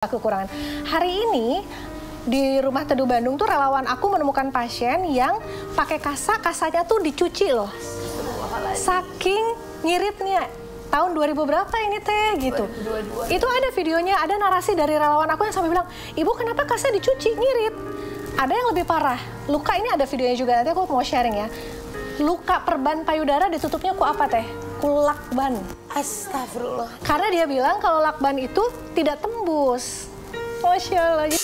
Kekurangan. Hari ini di Rumah Teduh Bandung tuh relawan aku menemukan pasien yang pakai kasanya tuh dicuci loh. Saking ngiritnya. Tahun 2000 berapa ini teh gitu. 2022. Itu ada videonya, ada narasi dari relawan aku yang sampai bilang, "Ibu kenapa kasnya dicuci ngirit?" Ada yang lebih parah. Luka ini ada videonya juga, nanti aku mau sharing ya. Luka perban payudara ditutupnya ku apa teh? Ku lakban. Astagfirullah. Karena dia bilang kalau lakban itu tidak tembus. Masya Allah.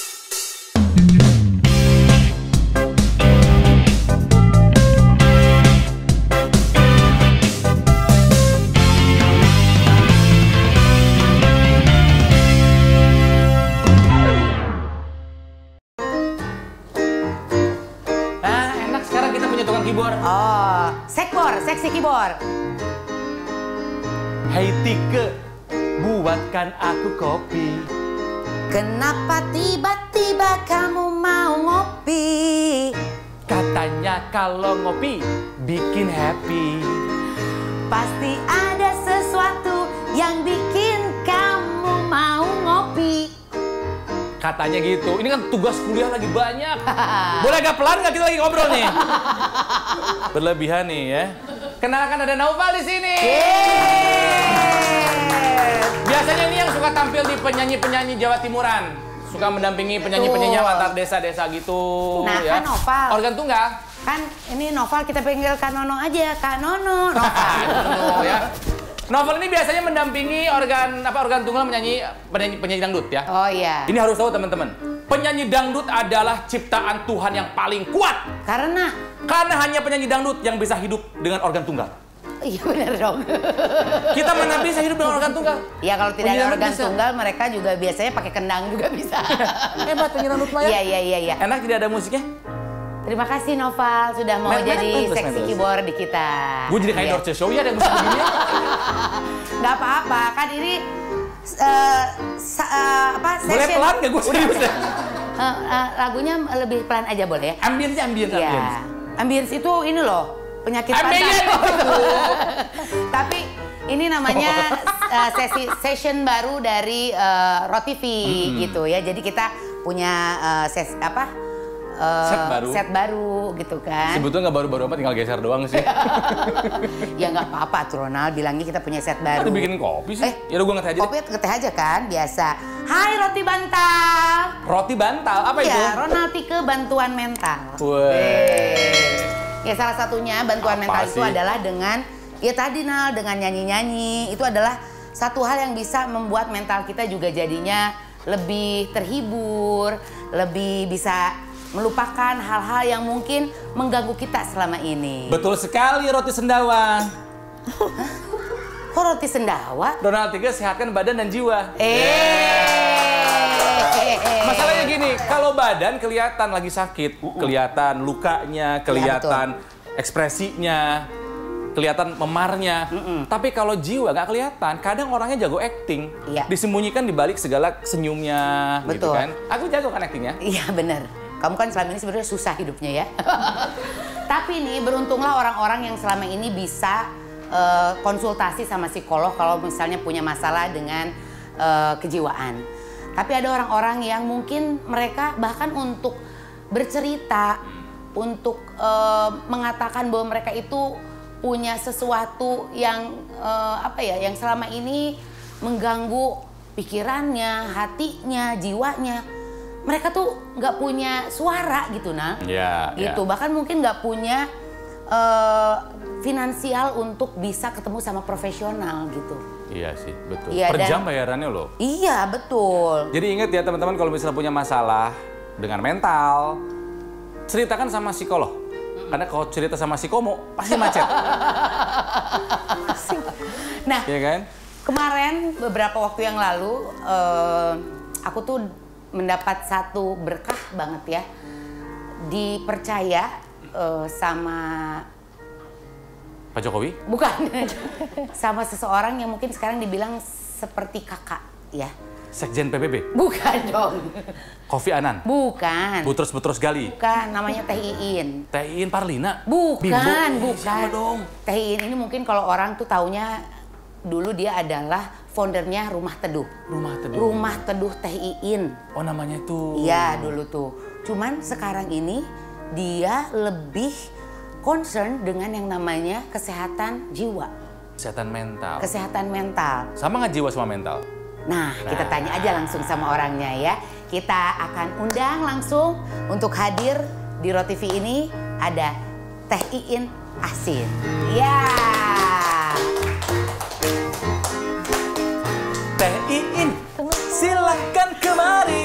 Nah, enak sekarang kita punya tukang keyboard. Oh, sekbor, seksi keyboard. Hai Tike, buatkan aku kopi. Kenapa tiba-tiba kamu mau ngopi? Katanya kalau ngopi bikin happy. Pasti ada sesuatu yang bikin kamu mau ngopi. Katanya gitu. Ini kan tugas kuliah lagi banyak. Boleh agak pelan nggak, kita lagi ngobrol nih? Berlebihan nih ya. Kenalkan ada Naufal di sini. Biasanya ini yang suka tampil di penyanyi-penyanyi Jawa Timuran. Suka mendampingi penyanyi-penyanyi antar desa-desa gitu. Nah, ya. kan Noval. Organ tunggal. Kan ini Noval kita panggil Kak Nono aja, Kak Nono. Noval ya. Novel ini biasanya mendampingi organ tunggal penyanyi dangdut ya. Oh iya. Ini harus tahu teman-teman. Penyanyi dangdut adalah ciptaan Tuhan yang paling kuat. Karena hanya penyanyi dangdut yang bisa hidup dengan organ tunggal. Iya benar dong. Kita mana bisa hidup dengan organ tunggal? Ya kalau tidak ada organ bisa. tunggal, mereka juga biasanya pakai kendang juga bisa. Hebat penyanyi dangdut Maya. Iya. Enak tidak ada musiknya? Terima kasih Noval sudah mau jadi seksi keyboard di kita. Gue jadi kayak Dorce Show ya ada musik begini. Nggak apa-apa, kan ini Boleh session. pelan nggak gue serius deh? Lagunya lebih pelan aja boleh ya? Ambience. Iya. Ambience itu ini loh, penyakit Ambience pantat. Tapi ini namanya session baru dari ROTV gitu ya. Jadi kita punya set baru gitu kan. Sebetulnya nggak baru-baru amat, tinggal geser doang sih. Ya nggak apa-apa tuh Ronald, bilangnya kita punya set baru. Udah bikin kopi sih? Ya udah gue ngeteh aja. Kopi ngeteh aja kan, biasa. Hai roti bantal. Roti bantal, apa itu? Ya, Ronald Tike bantuan mental. Ya salah satunya bantuan mental itu adalah dengan, ya tadi Nal, dengan nyanyi-nyanyi. Itu adalah satu hal yang bisa membuat mental kita juga jadinya lebih terhibur, lebih bisa melupakan hal-hal yang mungkin mengganggu kita selama ini. Betul sekali, roti sendawa. Kok roti sendawa? Ronald Tike sehatkan badan dan jiwa. Masalahnya gini, kalau badan kelihatan lagi sakit, kelihatan lukanya, kelihatan ekspresinya, kelihatan memarnya. Tapi kalau jiwa nggak kelihatan, kadang orangnya jago acting. Iya. Disembunyikan di balik segala senyumnya. Betul. Gitu kan? Aku jago kan actingnya. Iya bener. Kamu kan selama ini sebenarnya susah hidupnya ya. Tapi nih beruntunglah orang-orang yang selama ini bisa konsultasi sama psikolog kalau misalnya punya masalah dengan kejiwaan. Tapi ada orang-orang yang mungkin mereka bahkan untuk bercerita, untuk mengatakan bahwa mereka itu punya sesuatu yang yang selama ini mengganggu pikirannya, hatinya, jiwanya. Mereka tuh nggak punya suara gitu, nah. Gitu. Bahkan mungkin nggak punya finansial untuk bisa ketemu sama profesional gitu. Iya sih, betul. Iya, per jam bayarannya loh. Iya, betul. Jadi ingat ya teman-teman, kalau misalnya punya masalah dengan mental, ceritakan sama psikolog. Karena kalau cerita sama psikomo, pasti macet. Nah, iya kan? kemarin beberapa waktu yang lalu, aku tuh mendapat satu berkah banget ya. Dipercaya sama Pak Jokowi? Bukan. Sama seseorang yang mungkin sekarang dibilang seperti kakak ya. Sekjen PBB? Bukan dong. Kofi Annan? Bukan. Butrus Gali? Bukan, namanya Teh Iin. Teh Iin Parlina? Bukan, Bimbo? bukan. Siapa dong? Teh Iin ini mungkin kalau orang tuh taunya dulu dia adalah foundernya Rumah Teduh. Rumah Teduh. Rumah Teduh Teh Iin. Oh namanya itu. Iya dulu tuh. Cuman sekarang ini dia lebih concern dengan yang namanya kesehatan jiwa. Kesehatan mental. Kesehatan mental. Sama nggak jiwa sama mental? Nah, kita tanya aja langsung sama orangnya ya. Kita akan undang langsung untuk hadir di ROTV ini ada Teh Iin Asin. Ya. Teh Iin, silahkan kemari.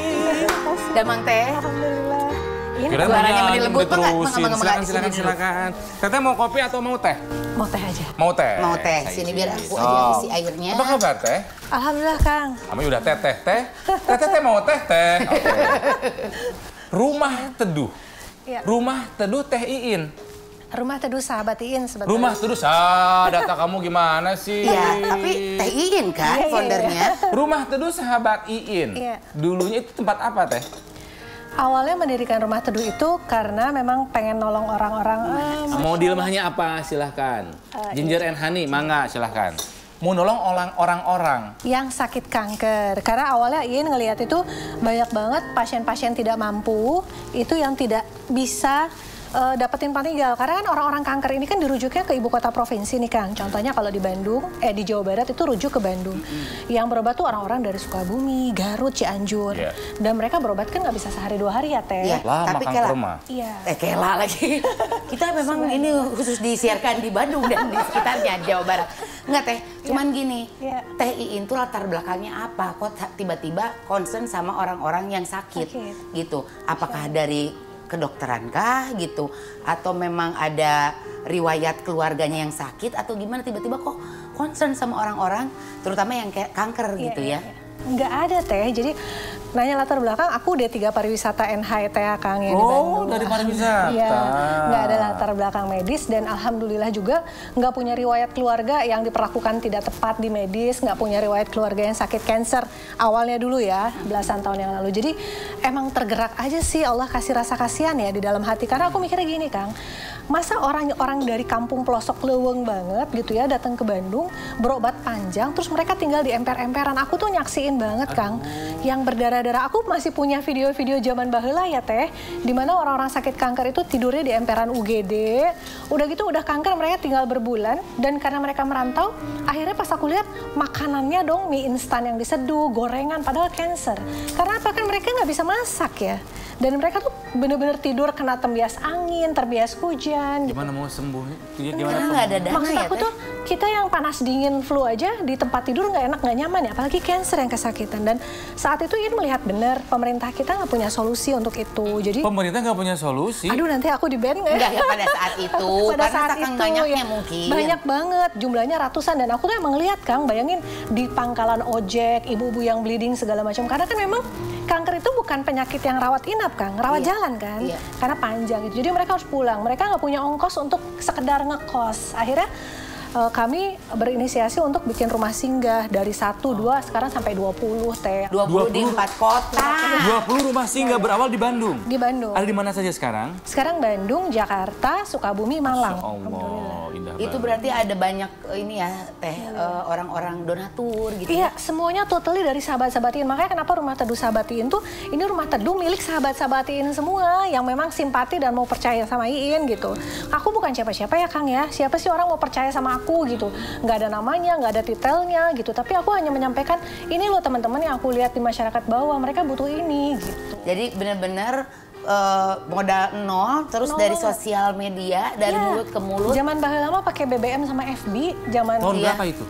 Damang Teh. Alhamdulillah. Ini Kirain suaranya mau mending lembut, diterusin. Enggak, Silakan. Teteh mau kopi atau mau teh? mau teh aja. Mau teh. Mau teh, sini biar aku aja isi airnya. Apa kabar teh? Alhamdulillah Kang. Kami udah teh. Teteh mau teh. Oke. Rumah Teduh. Iya. Rumah Teduh Teh Iin. Rumah Teduh Sahabat Iin sebetulnya. Rumah Teduh, data kamu gimana sih? Iya, tapi Teh Iin kan Iya, iya, foundernya. Rumah Teduh Sahabat Iin. Iya. Dulunya itu tempat apa teh? Awalnya mendirikan Rumah Teduh itu karena memang pengen nolong orang-orang. Mau di rumahnya apa? Silahkan. Ginger and honey, mangga silahkan. Mau nolong orang-orang. Yang sakit kanker. Karena awalnya Iin ngelihat itu banyak banget pasien-pasien tidak mampu, itu yang tidak bisa dapetin tempat tinggal. Karena kan orang-orang kanker ini kan dirujuknya ke ibu kota provinsi nih Kang. Contohnya kalau di Bandung, di Jawa Barat itu rujuk ke Bandung. Yang berobat tuh orang-orang dari Sukabumi, Garut, Cianjur. Yeah. Dan mereka berobat kan nggak bisa sehari 2 hari ya Teh. Iya, Lama tapi Kang Kela. rumah. Iya. Kela lagi. Kita memang ini khusus disiarkan di Bandung dan di sekitarnya Jawa Barat. Enggak Teh, cuman gini. Iya. Teh Iin tuh latar belakangnya apa? Kok tiba-tiba concern sama orang-orang yang sakit gitu. Apakah dari kedokteran kah gitu? Atau memang ada riwayat keluarganya yang sakit? Atau gimana tiba-tiba kok concern sama orang-orang terutama yang kayak kanker gitu ya? Nggak ada Teh, jadi nanya latar belakang, aku D3 pariwisata NHT ya Kang yang di Bandung. Oh, dari pariwisata. Iya, nggak ada latar belakang medis dan alhamdulillah juga nggak punya riwayat keluarga yang diperlakukan tidak tepat di medis, nggak punya riwayat keluarga yang sakit kanker awalnya dulu ya, belasan tahun yang lalu. Jadi emang tergerak aja sih Allah kasih rasa kasihan ya di dalam hati, karena aku mikirnya gini Kang, masa orang-orang dari kampung pelosok leweng banget gitu ya datang ke Bandung berobat panjang, terus mereka tinggal di emper-emperan. Aku tuh nyaksiin banget Kang, yang berdarah-darah. Aku masih punya video-video zaman baheula ya Teh, dimana orang-orang sakit kanker itu tidurnya di emperan UGD. Udah gitu udah kanker mereka tinggal berbulan, dan karena mereka merantau, akhirnya pas aku lihat makanannya dong mie instan yang diseduh, gorengan, padahal kanker. Karena apa kan mereka nggak bisa masak ya. Dan mereka tuh bener-bener tidur kena tembias angin, terbias hujan. Gimana mau sembuh? Gimana nggak ada dana Maksud ya aku Teh? tuh kita yang panas dingin flu aja di tempat tidur nggak enak, nggak nyaman ya, apalagi cancer yang kesakitan. Dan saat itu Iin melihat benar pemerintah kita nggak punya solusi untuk itu. Jadi Pemerintah nggak punya solusi. aduh nanti aku di ban nggak? Enggak ya pada saat itu. Pada Karena saat saking itu banyaknya ya, mungkin. banyak banget, jumlahnya ratusan. Dan aku tuh emang lihat Kang, bayangin di pangkalan ojek, ibu-ibu yang bleeding segala macam. Karena kan memang kanker itu bukan penyakit yang rawat inap Kang, rawat jalan kan, karena panjang gitu. Jadi mereka harus pulang, mereka nggak punya ongkos untuk sekedar ngekos. Akhirnya kami berinisiasi untuk bikin rumah singgah dari 1, 2, sekarang sampai 20 Teh. 20 di 4 kota. 20 rumah singgah berawal di Bandung. Di Bandung. Ada di mana saja sekarang? Sekarang Bandung, Jakarta, Sukabumi, Malang. Allah, indah Itu banget. berarti ada banyak ini ya Teh, orang-orang donatur gitu. Iya, semuanya totally dari sahabat-sahabat Iin. Makanya kenapa Rumah Teduh Sahabat Iin tuh, ini rumah teduh milik sahabat-sahabat Iin semua yang memang simpati dan mau percaya sama Iin gitu. Aku bukan siapa-siapa ya Kang ya, siapa sih orang mau percaya sama aku gitu. Nggak ada namanya, nggak ada titelnya gitu. Tapi aku hanya menyampaikan, ini loh teman-teman yang aku lihat di masyarakat bawah, mereka butuh ini gitu. Jadi benar-benar modal nol, terus Nol. dari sosial media, dari mulut ke mulut. Zaman baheula lama pakai BBM sama FB, zaman Tahun berapa itu?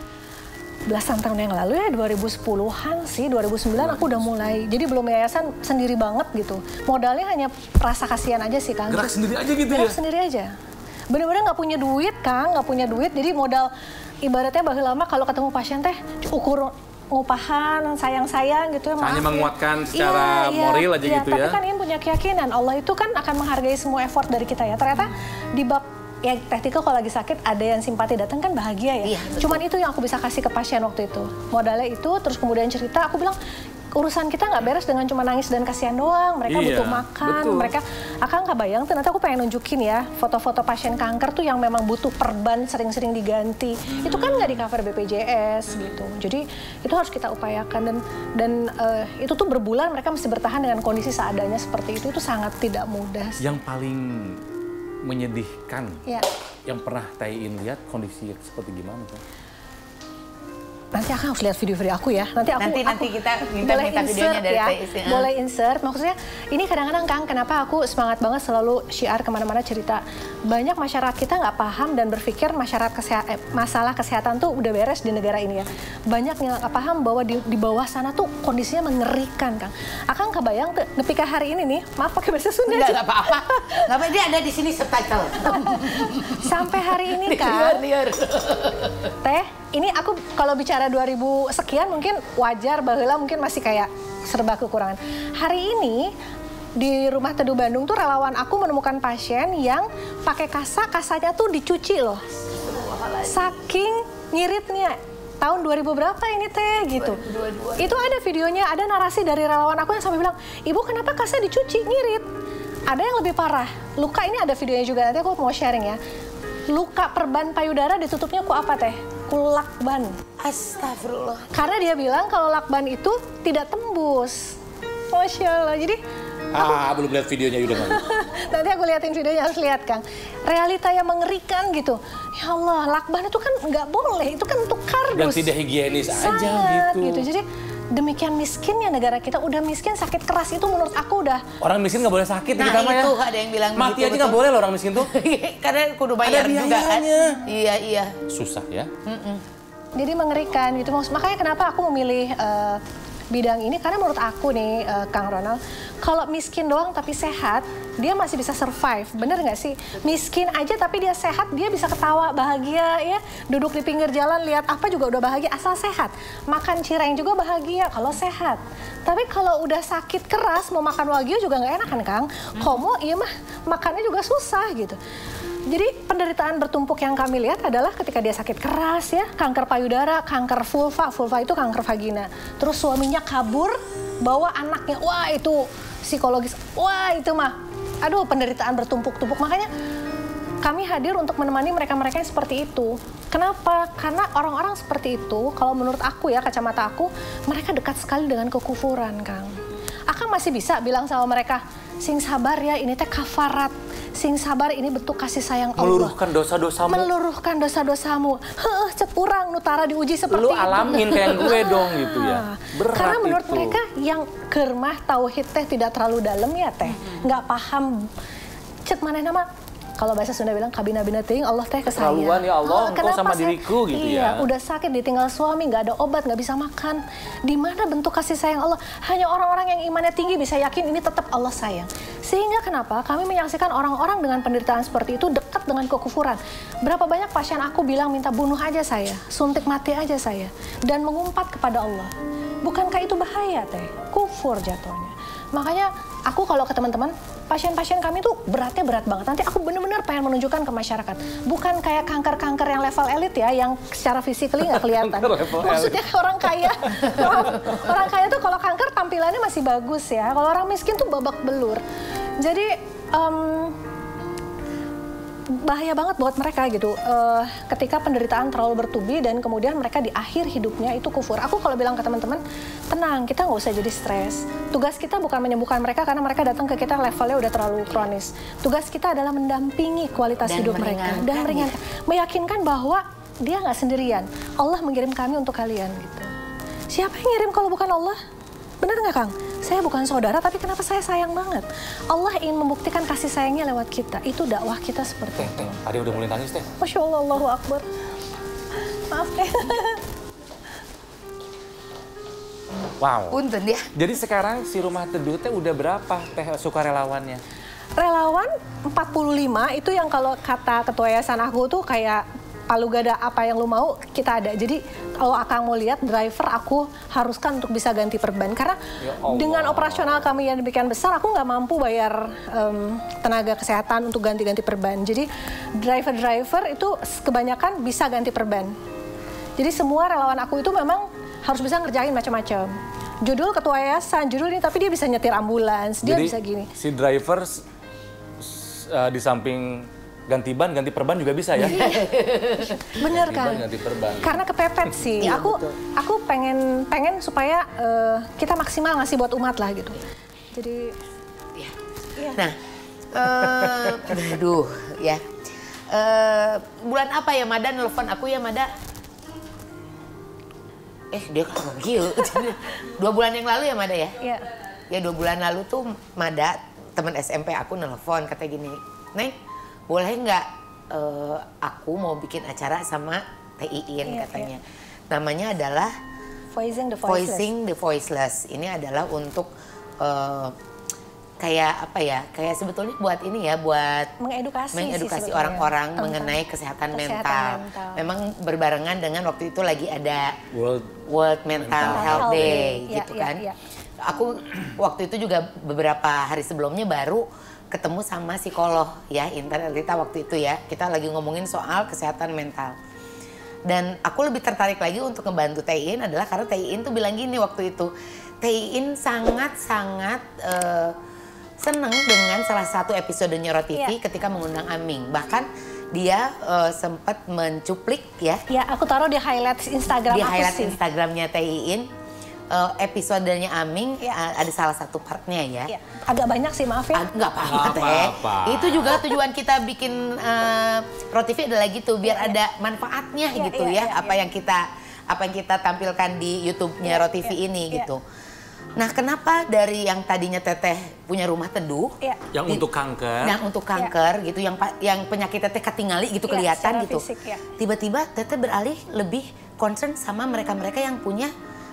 belasan tahun yang lalu ya, 2010-an sih, 2009 aku udah mulai. Jadi belum yayasan, sendiri banget gitu. Modalnya hanya rasa kasihan aja sih Kang. Gerak sendiri aja gitu Gerak ya? sendiri aja. Bener-bener nggak punya duit Kang, nggak punya duit. Jadi modal ibaratnya baheula lama kalau ketemu pasien teh ukur ngupahan, sayang-sayang gitu ya. Hanya maaf ya. menguatkan secara moral aja gitu tapi ya. kan Iin punya keyakinan Allah itu kan akan menghargai semua effort dari kita ya. Ternyata di bab ya Teh Tika kalau lagi sakit ada yang simpati datang kan bahagia ya. Iya, betul. Cuman itu yang aku bisa kasih ke pasien waktu itu. Modalnya itu, terus kemudian cerita, aku bilang urusan kita nggak beres dengan cuma nangis dan kasihan doang. Mereka butuh makan, betul. mereka Akang nggak bayang tuh, nanti aku pengen nunjukin ya foto-foto pasien kanker tuh yang memang butuh perban sering-sering diganti. Itu kan nggak di cover BPJS gitu. Jadi itu harus kita upayakan dan itu tuh berbulan mereka mesti bertahan dengan kondisi seadanya seperti itu sangat tidak mudah. Yang paling menyedihkan, yang pernah Taiin lihat kondisi seperti gimana tuh? Nanti Akang harus lihat video-video aku ya. Nanti kita minta videonya dari Taiin. Boleh insert. Maksudnya ini kadang-kadang Kang, kenapa aku semangat banget selalu syiar kemana-mana cerita. Banyak masyarakat kita nggak paham dan berpikir masalah kesehatan tuh udah beres di negara ini ya. Banyak yang nggak paham bahwa di bawah sana tuh kondisinya mengerikan Kang. Akang kebayang tuh, nepika hari ini nih, maaf pakai bahasa Sunda. Nggak apa-apa. Nggak apa-apa, dia ada di sini subtitle. Sampai hari ini Kang. Teh, ini aku kalau bicara 2000 sekian mungkin wajar, baheula mungkin masih kayak serba kekurangan. Hari ini di Rumah Teduh Bandung tuh relawan aku menemukan pasien yang pakai kasanya tuh dicuci loh. Saking nyiritnya. Tahun 2000 berapa ini teh gitu. 2022. Itu ada videonya, ada narasi dari relawan aku yang sampai bilang, "Ibu kenapa kasnya dicuci nyirit?" Ada yang lebih parah. Luka ini ada videonya juga, nanti aku mau sharing ya. Luka perban payudara ditutupnya ku apa teh? Lakban. Astagfirullah. Karena dia bilang kalau lakban itu tidak tembus. Masya Allah. Jadi belum lihat videonya Yuda. Nanti aku liatin videonya, harus lihat Kang. Realita yang mengerikan gitu. Ya Allah, lakban itu kan nggak boleh. Itu kan untuk kardus. Dan tidak higienis aja gitu. Jadi demikian miskinnya negara kita. Udah miskin, sakit keras itu menurut aku udah. Orang miskin nggak boleh sakit. Nah kita itu ya. ada yang bilang mati aja nggak boleh loh orang miskin tuh. Karena kudu bayar juga kan. Iya. Susah ya. Jadi mengerikan gitu. Makanya kenapa aku memilih bidang ini, karena menurut aku nih Kang Ronald, kalau miskin doang tapi sehat, dia masih bisa survive. Bener nggak sih? Miskin aja tapi dia sehat, dia bisa ketawa, bahagia ya. Duduk di pinggir jalan, lihat apa juga udah bahagia, asal sehat. Makan cireng juga bahagia kalau sehat. Tapi kalau udah sakit keras, mau makan wagyu juga nggak enak kan Kang? Komo, iya mah makannya juga susah gitu. Jadi penderitaan bertumpuk yang kami lihat adalah ketika dia sakit keras ya, kanker payudara, kanker vulva itu kanker vagina. Terus suaminya kabur, bawa anaknya, wah itu psikologis, wah itu mah, aduh penderitaan bertumpuk-tumpuk. Makanya kami hadir untuk menemani mereka-mereka yang seperti itu. Kenapa? Karena orang-orang seperti itu, kalau menurut aku ya, kacamata aku, mereka dekat sekali dengan kekufuran Kang. Akang masih bisa bilang sama mereka, sing sabar ya, ini teh kafarat. Sing sabar ini bentuk kasih sayang Allah. Meluruhkan dosa-dosamu. Meluruhkan dosa-dosamu. Cep urang nutara diuji seperti lu itu. Lu alamin kayak gue dong gitu ya. Berat. Karena menurut itu. mereka yang kermah tauhid teh tidak terlalu dalam ya teh. Nggak paham. Cek mana nama? Kalau bahasa Sunda bilang kabina-bina ting, Allah teh ke saya. Keterlaluan ya Allah, engkau sama saya, diriku gitu ya. Iya, udah sakit ditinggal suami, nggak ada obat, nggak bisa makan. Di mana bentuk kasih sayang Allah? Hanya orang-orang yang imannya tinggi bisa yakin ini tetap Allah sayang. Sehingga kenapa kami menyaksikan orang-orang dengan penderitaan seperti itu dekat dengan kekufuran. Berapa banyak pasien aku bilang minta bunuh aja saya, suntik mati aja saya, dan mengumpat kepada Allah. Bukankah itu bahaya teh? Kufur jatuhnya. Makanya aku kalau ke teman-teman, pasien-pasien kami tuh beratnya berat banget. Nanti aku benar-benar pengen menunjukkan ke masyarakat. Bukan kayak kanker-kanker yang level elit ya, yang secara physically nggak kelihatan. Maksudnya orang kaya. Orang kaya tuh kalau kanker tampilannya masih bagus ya. Kalau orang miskin tuh babak belur. Jadi bahaya banget buat mereka gitu. Ketika penderitaan terlalu bertubi dan kemudian mereka di akhir hidupnya itu kufur. Aku kalau bilang ke teman-teman, tenang, kita nggak usah jadi stres. Tugas kita bukan menyembuhkan mereka karena mereka datang ke kita levelnya udah terlalu kronis. Tugas kita adalah mendampingi kualitas hidup mereka dan meringankan, meyakinkan bahwa dia nggak sendirian. Allah mengirim kami untuk kalian gitu. Siapa yang ngirim kalau bukan Allah? Benar nggak Kang? Saya bukan saudara, tapi kenapa saya sayang banget? Allah ingin membuktikan kasih sayangnya lewat kita. Itu dakwah kita seperti itu. Tadi udah mulai nangis teh. Masya Allah, Allahu Akbar. Maaf ya. Wow. Punten ya. Jadi sekarang si Rumah Teduh teh udah berapa teh sukarelawannya? Relawan 45 itu yang kalau kata ketua yayasan aku tuh kayak palu gada apa yang lu mau kita ada. Jadi kalau Akang mau lihat driver aku haruskan untuk bisa ganti perban karena dengan operasional kami yang demikian besar aku nggak mampu bayar tenaga kesehatan untuk ganti-ganti perban. Jadi driver itu kebanyakan bisa ganti perban. Jadi semua relawan aku itu memang harus bisa ngerjain macam-macam. judul ketua yayasan, judul ini, tapi dia bisa nyetir ambulans, dia Jadi, bisa gini. si driver di samping ganti ban, ganti perban juga bisa ya? Bener Ganti kan? ban, ganti perban. Karena kepepet sih. Iya, aku pengen supaya kita maksimal ngasih buat umat lah gitu. Jadi, Iya. iya. Nah, aduh ya. Bulan apa ya Mada nelfon aku ya Mada? Dia kan manggil. 2 bulan yang lalu ya Mada ya? Iya. Ya 2 bulan lalu tuh Mada, teman SMP aku nelfon kata gini, Neng, boleh nggak aku mau bikin acara sama Teh Iin Iya, katanya. Namanya adalah Voicing the Voiceless. Voicing the Voiceless. Ini adalah untuk kayak apa ya? Kayak sebetulnya buat ini ya, buat Mengedukasi sih sebetulnya orang-orang tentang mengenai kesehatan mental. mental. Memang berbarengan dengan waktu itu lagi ada World Mental Health Day Iya, gitu iya, kan. iya. Aku waktu itu juga beberapa hari sebelumnya baru ketemu sama psikolog ya, Intan Elita waktu itu ya. Kita lagi ngomongin soal kesehatan mental. Dan aku lebih tertarik lagi untuk ngebantu Teh Iin adalah karena Teh Iin tuh bilang gini waktu itu. Teh Iin sangat-sangat seneng dengan salah satu episode Nyoro TV ketika mengundang Aming. Bahkan dia sempat mencuplik ya. Ya, aku taruh di highlights Instagram Di aku highlight sih. Instagramnya Teh Iin. Episodenya Aming ada salah satu partnya ya. Ya, agak banyak sih, maaf ya. Nggak apa-apa Nggak Teh. apa-apa. Itu juga tujuan kita bikin Rotivi adalah gitu biar ada manfaatnya Iya, gitu iya, ya. iya, Apa yang kita tampilkan di YouTube-nya Rotivi ini iya. gitu. Nah, kenapa dari yang tadinya Teteh punya rumah teduh, Iya. Yang untuk kanker. yang untuk kanker gitu, yang penyakit Teteh ketinggali gitu Iya, kelihatan secara gitu. fisik, ya. Tiba-tiba Teteh beralih lebih concern sama mereka-mereka yang punya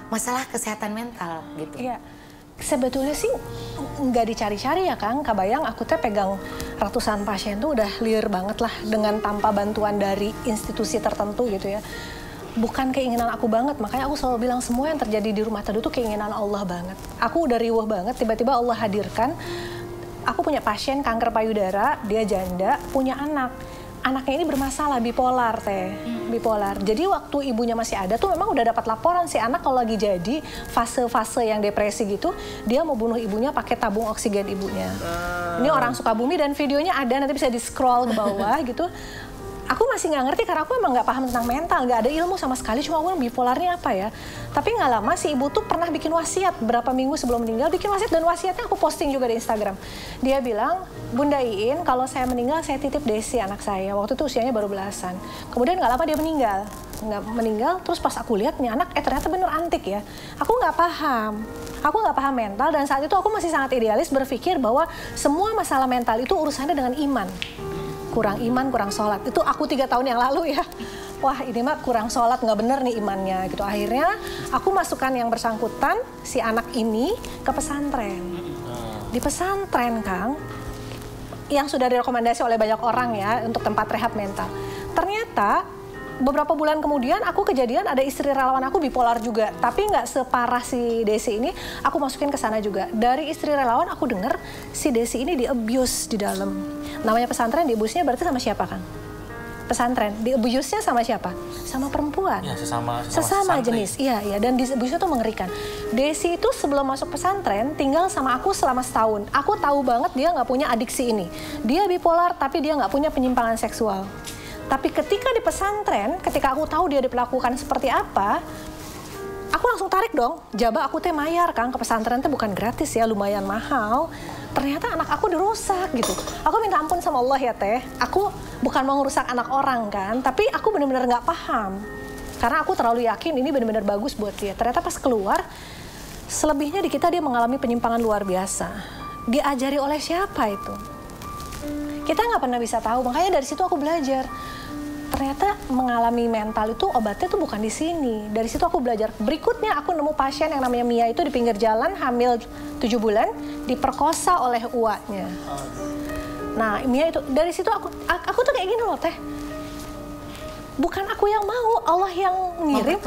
masalah kesehatan mental gitu. Iya. Sebetulnya sih nggak dicari-cari ya Kang. Kabayang aku teh pegang ratusan pasien tuh udah liar banget lah dengan tanpa bantuan dari institusi tertentu gitu ya. Bukan keinginan aku banget, makanya aku selalu bilang semua yang terjadi di rumah teduh tuh keinginan Allah banget. Aku udah riuh banget, tiba-tiba Allah hadirkan. Aku punya pasien kanker payudara, dia janda, punya anak. Anaknya ini bermasalah, bipolar Teh, bipolar. Jadi waktu ibunya masih ada tuh memang udah dapat laporan si anak kalau lagi jadi fase-fase yang depresi gitu, dia mau bunuh ibunya pakai tabung oksigen ibunya. Ini orang Sukabumi dan videonya ada, nanti bisa di-scroll ke bawah gitu. Aku masih nggak ngerti karena aku emang nggak paham tentang mental, nggak ada ilmu sama sekali, cuma aku bipolarnya apa ya. Tapi nggak lama si ibu tuh pernah bikin wasiat berapa minggu sebelum meninggal, bikin wasiat dan wasiatnya aku posting juga di Instagram. Dia bilang, Bunda Iin, kalau saya meninggal saya titip Desi anak saya. Waktu itu usianya baru belasan. Kemudian nggak lama dia meninggal. Nggak meninggal, terus pas aku lihat nih anak, ternyata bener antik ya. Aku nggak paham. Aku nggak paham mental dan saat itu aku masih sangat idealis berpikir bahwa semua masalah mental itu urusannya dengan iman. Kurang iman, kurang sholat. Itu aku 3 tahun yang lalu ya. Wah ini mah kurang sholat, nggak bener nih imannya gitu. Akhirnya aku masukkan yang bersangkutan, si anak ini ke pesantren. Di pesantren Kang, yang sudah direkomendasi oleh banyak orang ya untuk tempat rehab mental. Ternyata beberapa bulan kemudian aku kejadian ada istri relawan aku bipolar juga, tapi nggak separah si Desi ini. Aku masukin ke sana juga. Dari istri relawan aku dengar si Desi ini di-abuse di dalam. Namanya pesantren, di-abuse-nya berarti sama siapa kan? Pesantren, di-abuse-nya sama siapa? Sama perempuan. Ya, sesama Sesama jenis, iya, iya. Dan di-abuse-nya tuh mengerikan. Desi itu sebelum masuk pesantren tinggal sama aku selama setahun. Aku tahu banget dia nggak punya adiksi ini. Dia bipolar, tapi dia nggak punya penyimpangan seksual. Tapi ketika di pesantren, ketika aku tahu dia diperlakukan seperti apa, aku langsung tarik dong. Jaba aku teh mayar Kang, ke pesantren teh bukan gratis ya, lumayan mahal. Ternyata anak aku dirusak gitu. Aku minta ampun sama Allah ya Teh. Aku bukan mau ngerusak anak orang kan, tapi aku benar-benar nggak paham. Karena aku terlalu yakin ini benar-benar bagus buat dia. Ternyata pas keluar, selebihnya di kita dia mengalami penyimpangan luar biasa. Diajari oleh siapa itu? Kita nggak pernah bisa tahu, makanya dari situ aku belajar. Ternyata mengalami mental itu obatnya tuh bukan di sini. Dari situ aku belajar. Berikutnya aku nemu pasien yang namanya Mia itu di pinggir jalan, hamil 7 bulan, diperkosa oleh uaknya. Nah Mia itu, dari situ aku tuh kayak gini loh Teh. bukan aku yang mau, Allah yang ngirim.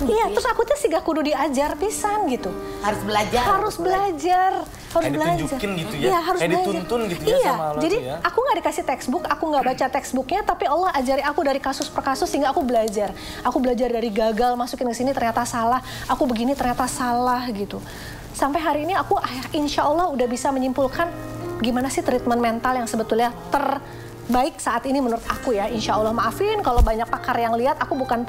Iya, terus aku tuh siga kudu diajar pisan gitu. Harus belajar. Harus belajar. Harus belajar. Ditunjukin gitu ya. Iya, harus belajar. Dituntun gitu ya iya, sama Allah jadi tuh ya. aku nggak dikasih textbook, aku nggak baca textbooknya, tapi Allah ajari aku dari kasus per kasus sehingga aku belajar. Aku belajar dari gagal masukin ke sini ternyata salah, aku begini ternyata salah gitu. Sampai hari ini aku insya Allah udah bisa menyimpulkan gimana sih treatment mental yang sebetulnya terbaik saat ini menurut aku ya. Insya Allah, maafin kalau banyak pakar yang lihat, aku bukan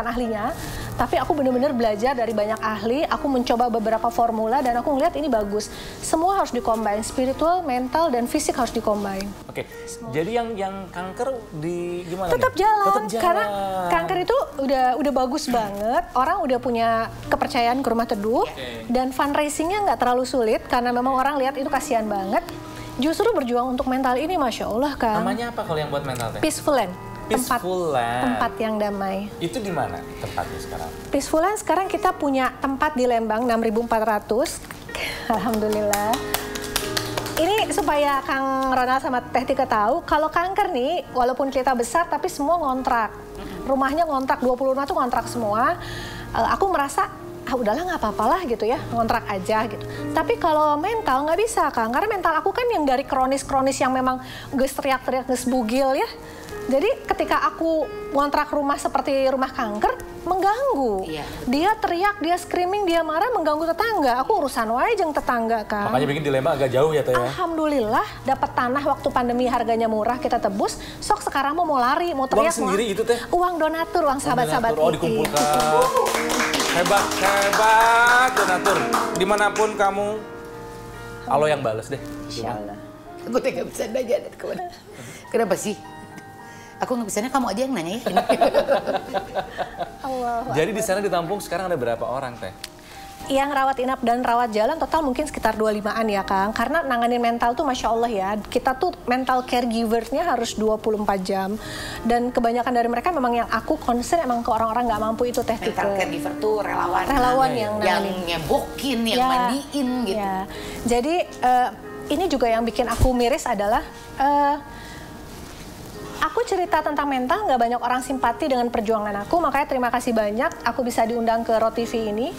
ahlinya, tapi aku benar-benar belajar dari banyak ahli. Aku mencoba beberapa formula dan aku ngeliat ini bagus. Semua harus dikombin, spiritual, mental, dan fisik harus dikombin. Oke, jadi yang kanker gimana? Tetap jalan, karena kanker itu udah bagus banget. Orang udah punya kepercayaan ke Rumah Teduh, dan fundraisingnya nggak terlalu sulit karena memang orang lihat itu kasihan banget. Justru berjuang untuk mental ini, Masya Allah kan. Namanya apa kalau yang buat mental teh? Peaceful Land. Peaceful Land. Tempat yang damai. Itu di mana tempatnya sekarang? Peaceful Land sekarang kita punya tempat di Lembang 6.400. Alhamdulillah. Ini supaya Kang Ronald sama Teh Tika tahu, kalau kanker nih, walaupun kita besar, tapi semua ngontrak. Rumahnya ngontrak, 20 rumah tuh ngontrak semua. Aku merasa, udahlah nggak apa-apalah gitu ya, ngontrak aja gitu. Tapi kalau mental nggak bisa, Kang. Karena mental aku kan yang dari kronis-kronis yang memang geus teriak-teriak, geus bugil ya. Jadi ketika aku ngontrak rumah seperti rumah kanker, mengganggu. Iya. Dia teriak, dia screaming, dia marah, mengganggu tetangga. Aku urusan wae jeung tetangga, Kang. Makanya bikin dilema agak jauh ya Teh ya? Alhamdulillah dapat tanah waktu pandemi harganya murah, kita tebus. Sok sekarang mau lari, mau teriak. Uang sendiri itu Teh? Uang donatur, uang sahabat-sahabat Oh, dikumpulkan. Hebat, hebat donatur. Dimanapun kamu, Allah yang bales deh. Insyaallah. Aku nggak bisa nanya dari kemana. Kenapa sih? Aku nggak bisanya kamu aja yang nanya ya. Allah. Jadi di sana ditampung sekarang ada berapa orang Teh? Yang rawat inap dan rawat jalan total mungkin sekitar 25-an ya Kang. Karena nanganin mental tuh Masya Allah ya, kita tuh mental caregiver-nya harus 24 jam. Dan kebanyakan dari mereka memang yang aku concern emang ke orang-orang nggak mampu itu Teh Tika. Mental caregiver tuh relawan. Relawan yang yang nanganin. nyebokin, yang mandiin gitu. Ya. Jadi ini juga yang bikin aku miris adalah aku cerita tentang mental, nggak banyak orang simpati dengan perjuangan aku, makanya terima kasih banyak aku bisa diundang ke ROTV ini.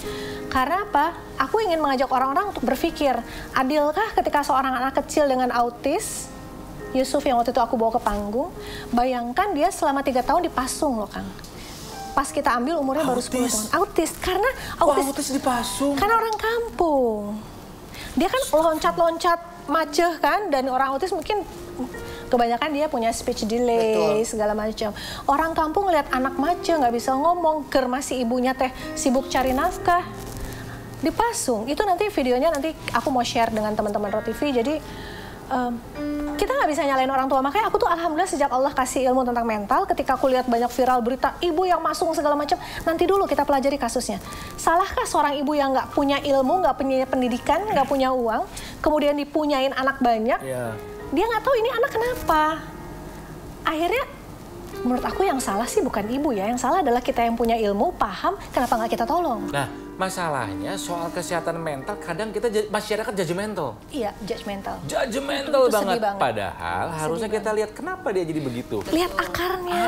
Karena apa? Aku ingin mengajak orang-orang untuk berpikir, adilkah ketika seorang anak kecil dengan autis, Yusuf yang waktu itu aku bawa ke panggung, bayangkan dia selama 3 tahun dipasung loh Kang. Pas kita ambil umurnya baru 10 tahun. Autis, karena autis dipasung? Karena orang kampung. Dia kan loncat-loncat maceh kan, dan orang autis mungkin kebanyakan dia punya speech delay. Betul. Segala macam. Orang kampung lihat anak maceh nggak bisa ngomong, ker masih ibunya teh sibuk cari nafkah, dipasung. Itu nanti videonya nanti aku mau share dengan teman-teman ROTV. Jadi kita nggak bisa nyalain orang tua. Makanya aku tuh alhamdulillah sejak Allah kasih ilmu tentang mental, ketika aku lihat banyak viral berita ibu yang masung segala macam, nanti dulu kita pelajari kasusnya. Salahkah seorang ibu yang nggak punya ilmu, nggak punya pendidikan, nggak punya uang, kemudian dipunyain anak banyak, dia nggak tahu ini anak kenapa? Akhirnya menurut aku yang salah sih bukan ibu ya, yang salah adalah kita yang punya ilmu, paham, kenapa nggak kita tolong? Nah, masalahnya soal kesehatan mental kadang kita masyarakat judgmental. Iya, judgmental. Judgmental itu banget. banget. Padahal harusnya kita lihat kenapa dia jadi begitu. Lihat akarnya,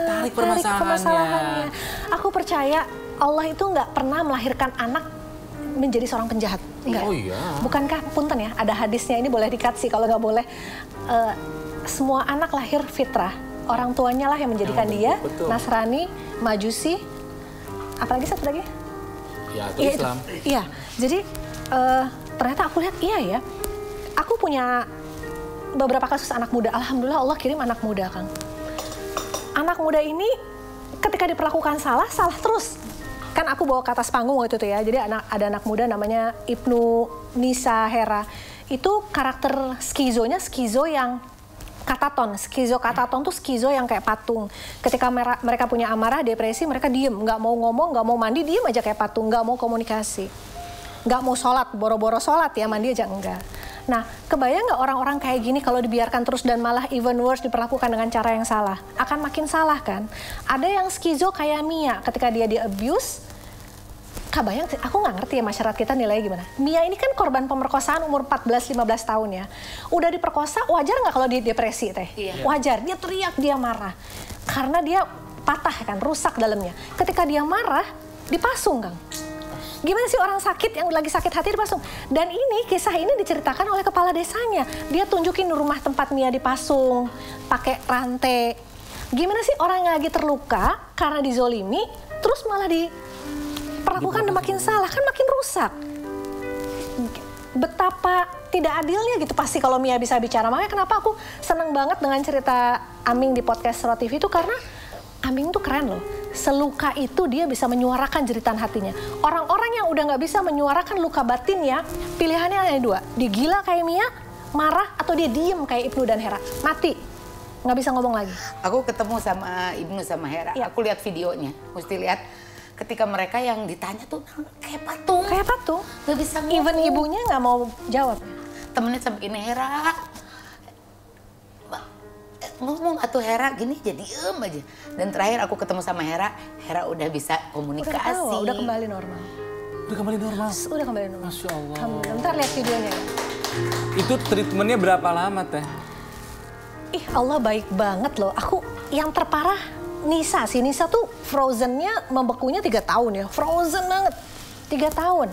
tarik permasalahannya. Aku percaya Allah itu nggak pernah melahirkan anak menjadi seorang penjahat. Enggak. Oh iya. Bukankah, punten ya, ada hadisnya, ini boleh di-cut sih kalau nggak boleh. Semua anak lahir fitrah. Orang tuanya lah yang menjadikan dia, betul. Nasrani, Majusi, apalagi satu lagi? Ya, itu Islam. Iya, jadi ternyata aku lihat iya ya. Aku punya beberapa kasus anak muda. Alhamdulillah Allah kirim anak muda, Kang. Anak muda ini ketika diperlakukan salah, salah terus. Kan aku bawa ke atas panggung waktu itu ya. Jadi ada anak muda namanya Ibnu Nisa Hera. Itu karakter skizonya skizo yang kataton. Skizo kataton tuh skizo yang kayak patung. Ketika mereka punya amarah, depresi, mereka diem. Nggak mau ngomong, nggak mau mandi, diem aja kayak patung. Nggak mau komunikasi. Nggak mau sholat, boro-boro sholat ya, mandi aja enggak. Nah, kebayang nggak orang-orang kayak gini kalau dibiarkan terus dan malah even worse diperlakukan dengan cara yang salah? Akan makin salah kan? Ada yang skizo kayak Mia, ketika dia di-abuse, kebayang, aku nggak ngerti ya masyarakat kita nilainya gimana. Mia ini kan korban pemerkosaan umur 14-15 tahun ya. Udah diperkosa, wajar nggak kalau dia depresi teh? Iya. Wajar, dia teriak, dia marah. Karena dia patah kan, rusak dalamnya. Ketika dia marah, dipasung Kang. Gimana sih orang sakit yang lagi sakit hati dipasung? Dan ini kisah ini diceritakan oleh kepala desanya. Dia tunjukin rumah tempat Mia dipasung, pakai rantai. Gimana sih orang yang lagi terluka karena dizolimi, terus malah diperlakukan makin salah, kan makin rusak. Betapa tidak adilnya gitu pasti kalau Mia bisa bicara. Makanya kenapa aku seneng banget dengan cerita Aming di podcast Roh TV itu karena Aming tuh keren loh. Seluka itu dia bisa menyuarakan jeritan hatinya. Orang-orang yang udah nggak bisa menyuarakan luka batinnya, pilihannya hanya dua. Dia gila kayak Mia, marah, atau dia diem kayak Ibnu dan Hera. Mati, nggak bisa ngomong lagi. Aku ketemu sama Ibnu sama Hera, aku lihat videonya. Mesti lihat ketika mereka yang ditanya tuh kayak patung. Kayak patung. Nggak bisa ngomong. Even ibunya nggak mau jawab. Temennya sampai gini, Hera. Ngomong atau Hera gini jadi aja. Dan terakhir aku ketemu sama Hera udah bisa komunikasi. Udah kembali normal. Udah kembali normal? Udah kembali normal. Masya Allah. Alhamdulillah. Ntar lihat videonya. Itu treatmentnya berapa lama Teh? Ih Allah baik banget loh. Aku yang terparah Nisa sih. Nisa tuh frozennya membekunya 3 tahun ya. Frozen banget. 3 tahun.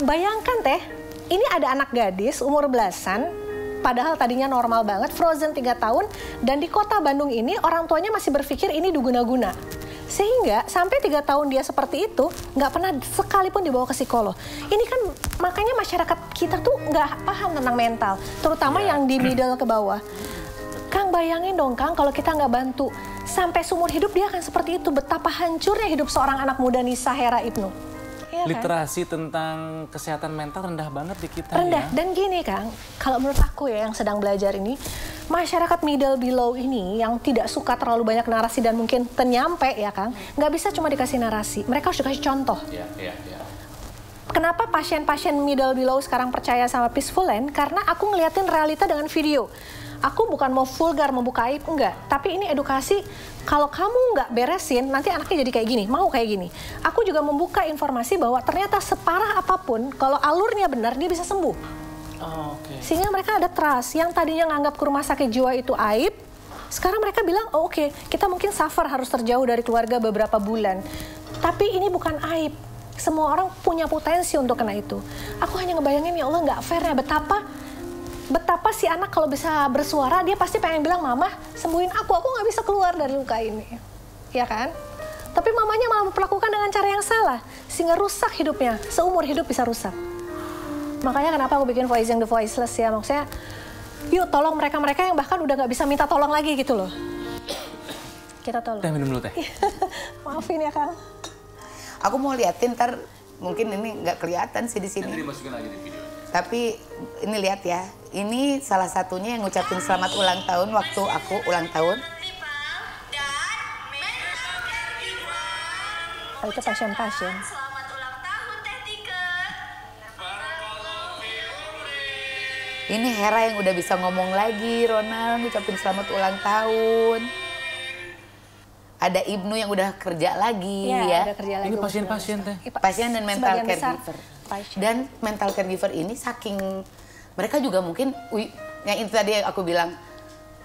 Bayangkan Teh, ini ada anak gadis umur belasan. Padahal tadinya normal banget, frozen 3 tahun. Dan di kota Bandung ini orang tuanya masih berpikir ini duguna-guna. Sehingga sampai 3 tahun dia seperti itu, nggak pernah sekalipun dibawa ke psikolog. Ini kan makanya masyarakat kita tuh nggak paham tentang mental. Terutama yang di middle ke bawah. Kang bayangin dong Kang, kalau kita nggak bantu. Sampai seumur hidup dia akan seperti itu. Betapa hancurnya hidup seorang anak muda Nisa Hera Ibnu. Ya, literasi kan? Tentang kesehatan mental rendah banget di kita. Rendah. Ya. Dan gini Kang, kalau menurut aku ya yang sedang belajar ini, masyarakat middle below ini yang tidak suka terlalu banyak narasi dan mungkin ternyampe ya Kang, nggak bisa cuma dikasih narasi, mereka harus dikasih contoh. Ya. Kenapa pasien-pasien middle below sekarang percaya sama Peaceful Land? Karena aku ngeliatin realita dengan video. Aku bukan mau vulgar, membuka aib, enggak. Tapi ini edukasi, kalau kamu nggak beresin, nanti anaknya jadi kayak gini, mau kayak gini. Aku juga membuka informasi bahwa ternyata separah apapun, kalau alurnya benar, dia bisa sembuh. Oh, okay. Sehingga mereka ada trust, yang tadinya nganggap ke rumah sakit jiwa itu aib, sekarang mereka bilang, oh oke, kita mungkin suffer harus terjauh dari keluarga beberapa bulan. Tapi ini bukan aib. Semua orang punya potensi untuk kena itu. Aku hanya ngebayangin, ya Allah nggak fair ya, betapa si anak kalau bisa bersuara, dia pasti pengen bilang, Mama sembuhin aku nggak bisa keluar dari luka ini. Ya kan? Tapi mamanya malah memperlakukan dengan cara yang salah, sehingga rusak hidupnya, seumur hidup bisa rusak. Makanya kenapa aku bikin Voicing the Voiceless ya, maksudnya, yuk tolong mereka-mereka yang bahkan udah nggak bisa minta tolong lagi gitu loh. Kita tolong. Teh minum dulu Teh. Maafin ya Kang. Aku mau liatin, ntar mungkin ini nggak kelihatan sih di sini. Nanti dimasukin lagi di video. Tapi ini lihat ya, ini salah satunya yang ngucapin selamat ulang tahun waktu aku ulang tahun. Oh, itu pasien-pasien. Selamat ulang tahun Teh Tika. Ini Hera yang udah bisa ngomong lagi, Ronald ngucapin selamat ulang tahun. Ada Ibnu yang udah kerja lagi ya. Udah kerja lagi. Ini pasien-pasien Teh. Pasien dan mental Sebagian besar caregiver. pasien. Dan mental caregiver ini saking mereka juga mungkin, yang itu tadi aku bilang,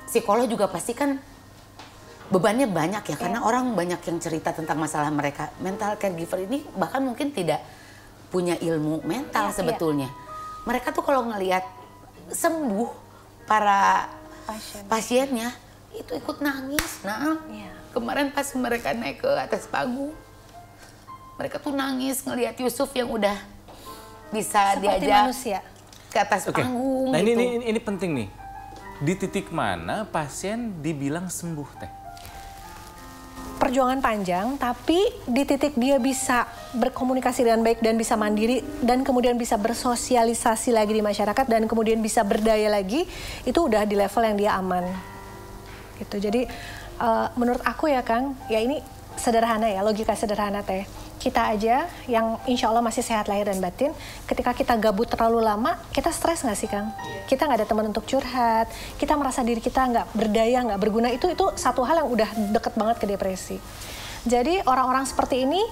psikolog juga pasti kan bebannya banyak ya, karena orang banyak yang cerita tentang masalah mereka. Mental caregiver ini bahkan mungkin tidak punya ilmu mental sebetulnya. Mereka tuh kalau ngelihat sembuh para pasiennya, itu ikut nangis. Nah, kemarin pas mereka naik ke atas panggung, mereka tuh nangis ngelihat Yusuf yang udah bisa seperti diajak manusia ke atas panggung. Nah gitu. ini penting nih. Di titik mana pasien dibilang sembuh Teh? Perjuangan panjang, tapi di titik dia bisa berkomunikasi dengan baik dan bisa mandiri dan kemudian bisa bersosialisasi lagi di masyarakat dan kemudian bisa berdaya lagi, itu udah di level yang dia aman. Gitu. Jadi menurut aku ya Kang, ya ini sederhana ya, logika sederhana Teh. Kita aja yang insya Allah masih sehat lahir dan batin, ketika kita gabut terlalu lama, kita stres nggak sih Kang? Kita nggak ada teman untuk curhat, kita merasa diri kita nggak berdaya, nggak berguna, itu satu hal yang udah deket banget ke depresi. Jadi orang-orang seperti ini,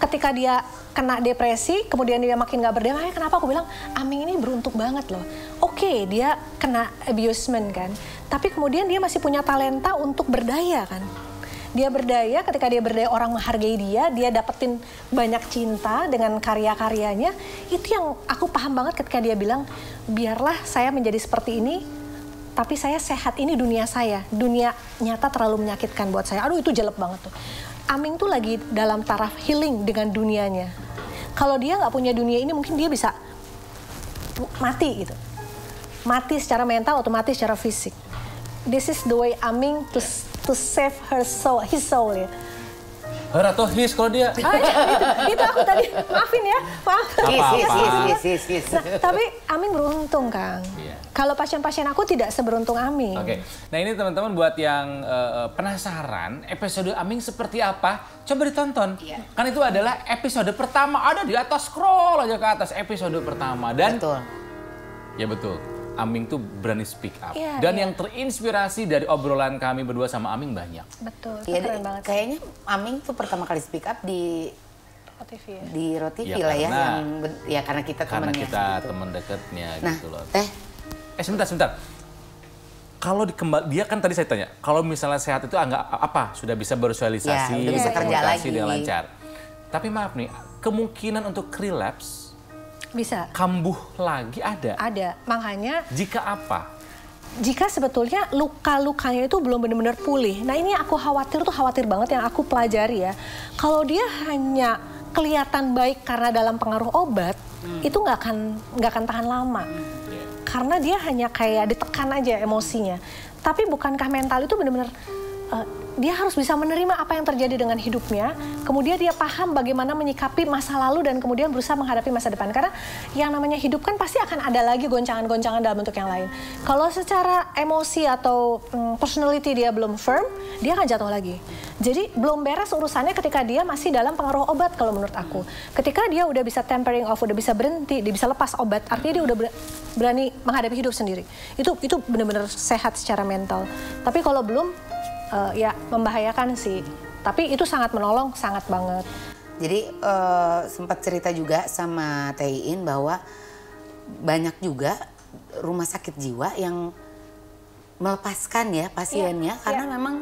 ketika dia kena depresi, kemudian dia makin nggak berdaya, makanya kenapa aku bilang, Aming ini beruntung banget loh. Oke, dia kena abusement kan, tapi kemudian dia masih punya talenta untuk berdaya kan. Dia berdaya, ketika dia berdaya orang menghargai dia dapetin banyak cinta dengan karya-karyanya. Itu yang aku paham banget ketika dia bilang, biarlah saya menjadi seperti ini, tapi saya sehat, ini dunia saya. Dunia nyata terlalu menyakitkan buat saya. Aduh itu jelek banget tuh. Aming tuh lagi dalam taraf healing dengan dunianya. Kalau dia nggak punya dunia ini mungkin dia bisa mati gitu. Mati secara mental, otomatis secara fisik. This is the way Aming to save her soul, his soul ya. Her atau his kalau dia? Itu aku tadi, maafin ya, maaf. His. Nah, tapi Aming beruntung, Kang. Iya. Kalau pasien-pasien aku tidak seberuntung Aming. Oke, nah ini teman-teman buat yang penasaran episode Aming seperti apa, coba ditonton. Iya. Kan itu adalah episode pertama, ada di atas, scroll aja ke atas episode pertama. Dan Betul. ya betul, Aming tuh berani speak up. Iya, Dan iya. yang terinspirasi dari obrolan kami berdua sama Aming banyak. Betul, itu Iya, keren banget sih. kayaknya Aming tuh pertama kali speak up di OTV ya. ROTV Ya, lah ya, karena- karena kita Karena temennya. kita gitu. teman dekatnya Nah, gitu loh. Teh, Sebentar. Kalau dia kan tadi saya tanya, kalau misalnya sehat itu apa? Sudah bisa bersosialisasi, Ya, udah bisa kerja komunikasi lagi. dengan lancar. Tapi maaf nih, kemungkinan untuk relapse, Bisa, kambuh lagi ada. ada. Makanya Jika apa? jika sebetulnya luka-lukanya itu belum benar-benar pulih. Nah ini aku khawatir banget yang aku pelajari ya. Kalau dia hanya kelihatan baik karena dalam pengaruh obat, itu nggak akan tahan lama. Karena dia hanya kayak ditekan aja emosinya. Tapi bukankah mental itu benar-benar dia harus bisa menerima apa yang terjadi dengan hidupnya, kemudian dia paham bagaimana menyikapi masa lalu dan kemudian berusaha menghadapi masa depan. Karena yang namanya hidup kan pasti akan ada lagi goncangan-goncangan dalam bentuk yang lain. Kalau secara emosi atau personality dia belum firm, dia akan jatuh lagi. Jadi belum beres urusannya ketika dia masih dalam pengaruh obat kalau menurut aku. Ketika dia udah bisa tapering off, udah bisa berhenti, dia bisa lepas obat, artinya dia udah berani menghadapi hidup sendiri. Itu benar-benar sehat secara mental. Tapi kalau belum, ya membahayakan sih. Tapi itu sangat menolong, sangat banget. jadi sempat cerita juga sama Teiin bahwa banyak juga rumah sakit jiwa yang melepaskan ya pasiennya karena memang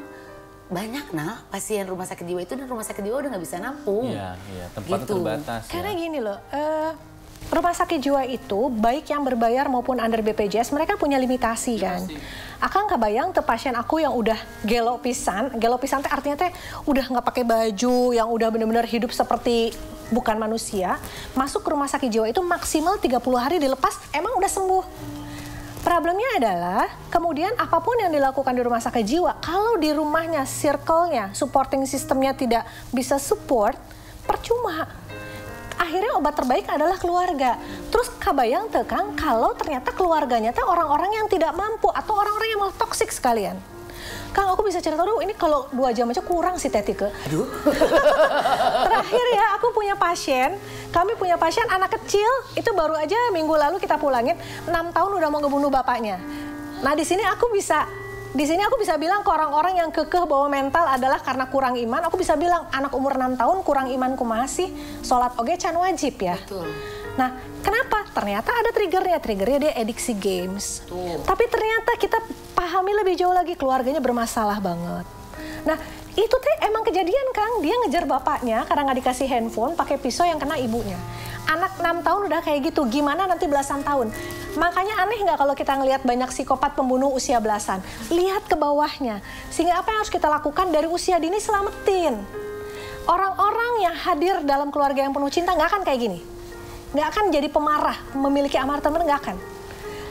banyak pasien rumah sakit jiwa itu dan rumah sakit jiwa udah nggak bisa nampung. Iya, tempatnya Gitu. terbatas. Karena Ya. gini loh, rumah sakit jiwa itu baik yang berbayar maupun under BPJS mereka punya limitasi kan. Akang kebayang tuh pasien aku yang udah gelo pisan teh artinya teh udah nggak pakai baju, yang udah benar-benar hidup seperti bukan manusia, masuk ke rumah sakit jiwa itu maksimal 30 hari dilepas emang udah sembuh. Problemnya adalah kemudian apapun yang dilakukan di rumah sakit jiwa, kalau di rumahnya, circle-nya, supporting systemnya tidak bisa support, percuma. Akhirnya obat terbaik adalah keluarga. Terus kabayang tuh Kang, kalau ternyata keluarganya tuh orang-orang yang tidak mampu atau orang-orang yang malah toksik sekalian. Kang, aku bisa cerita dulu, ini kalau 2 jam aja kurang sih Tetike. Aduh. Terakhir ya, aku punya pasien, kami punya pasien anak kecil, itu baru aja minggu lalu kita pulangin, 6 tahun udah mau ngebunuh bapaknya. Nah di sini aku bisa bilang ke orang-orang yang kekeh bahwa mental adalah karena kurang iman, aku bisa bilang anak umur 6 tahun kurang iman kumasi, sholat oge can wajib ya. Betul. Nah, kenapa? Ternyata ada triggernya dia adiksi games. Tapi ternyata kita pahami lebih jauh lagi, keluarganya bermasalah banget. Nah, itu teh emang kejadian Kang, dia ngejar bapaknya karena nggak dikasih handphone, pakai pisau yang kena ibunya. Anak 6 tahun udah kayak gitu, gimana nanti belasan tahun? Makanya aneh nggak kalau kita ngelihat banyak psikopat pembunuh usia belasan? Lihat ke bawahnya, sehingga apa yang harus kita lakukan dari usia dini, selamatin. Orang-orang yang hadir dalam keluarga yang penuh cinta nggak akan kayak gini. Nggak akan jadi pemarah, memiliki amarah teman, nggak akan.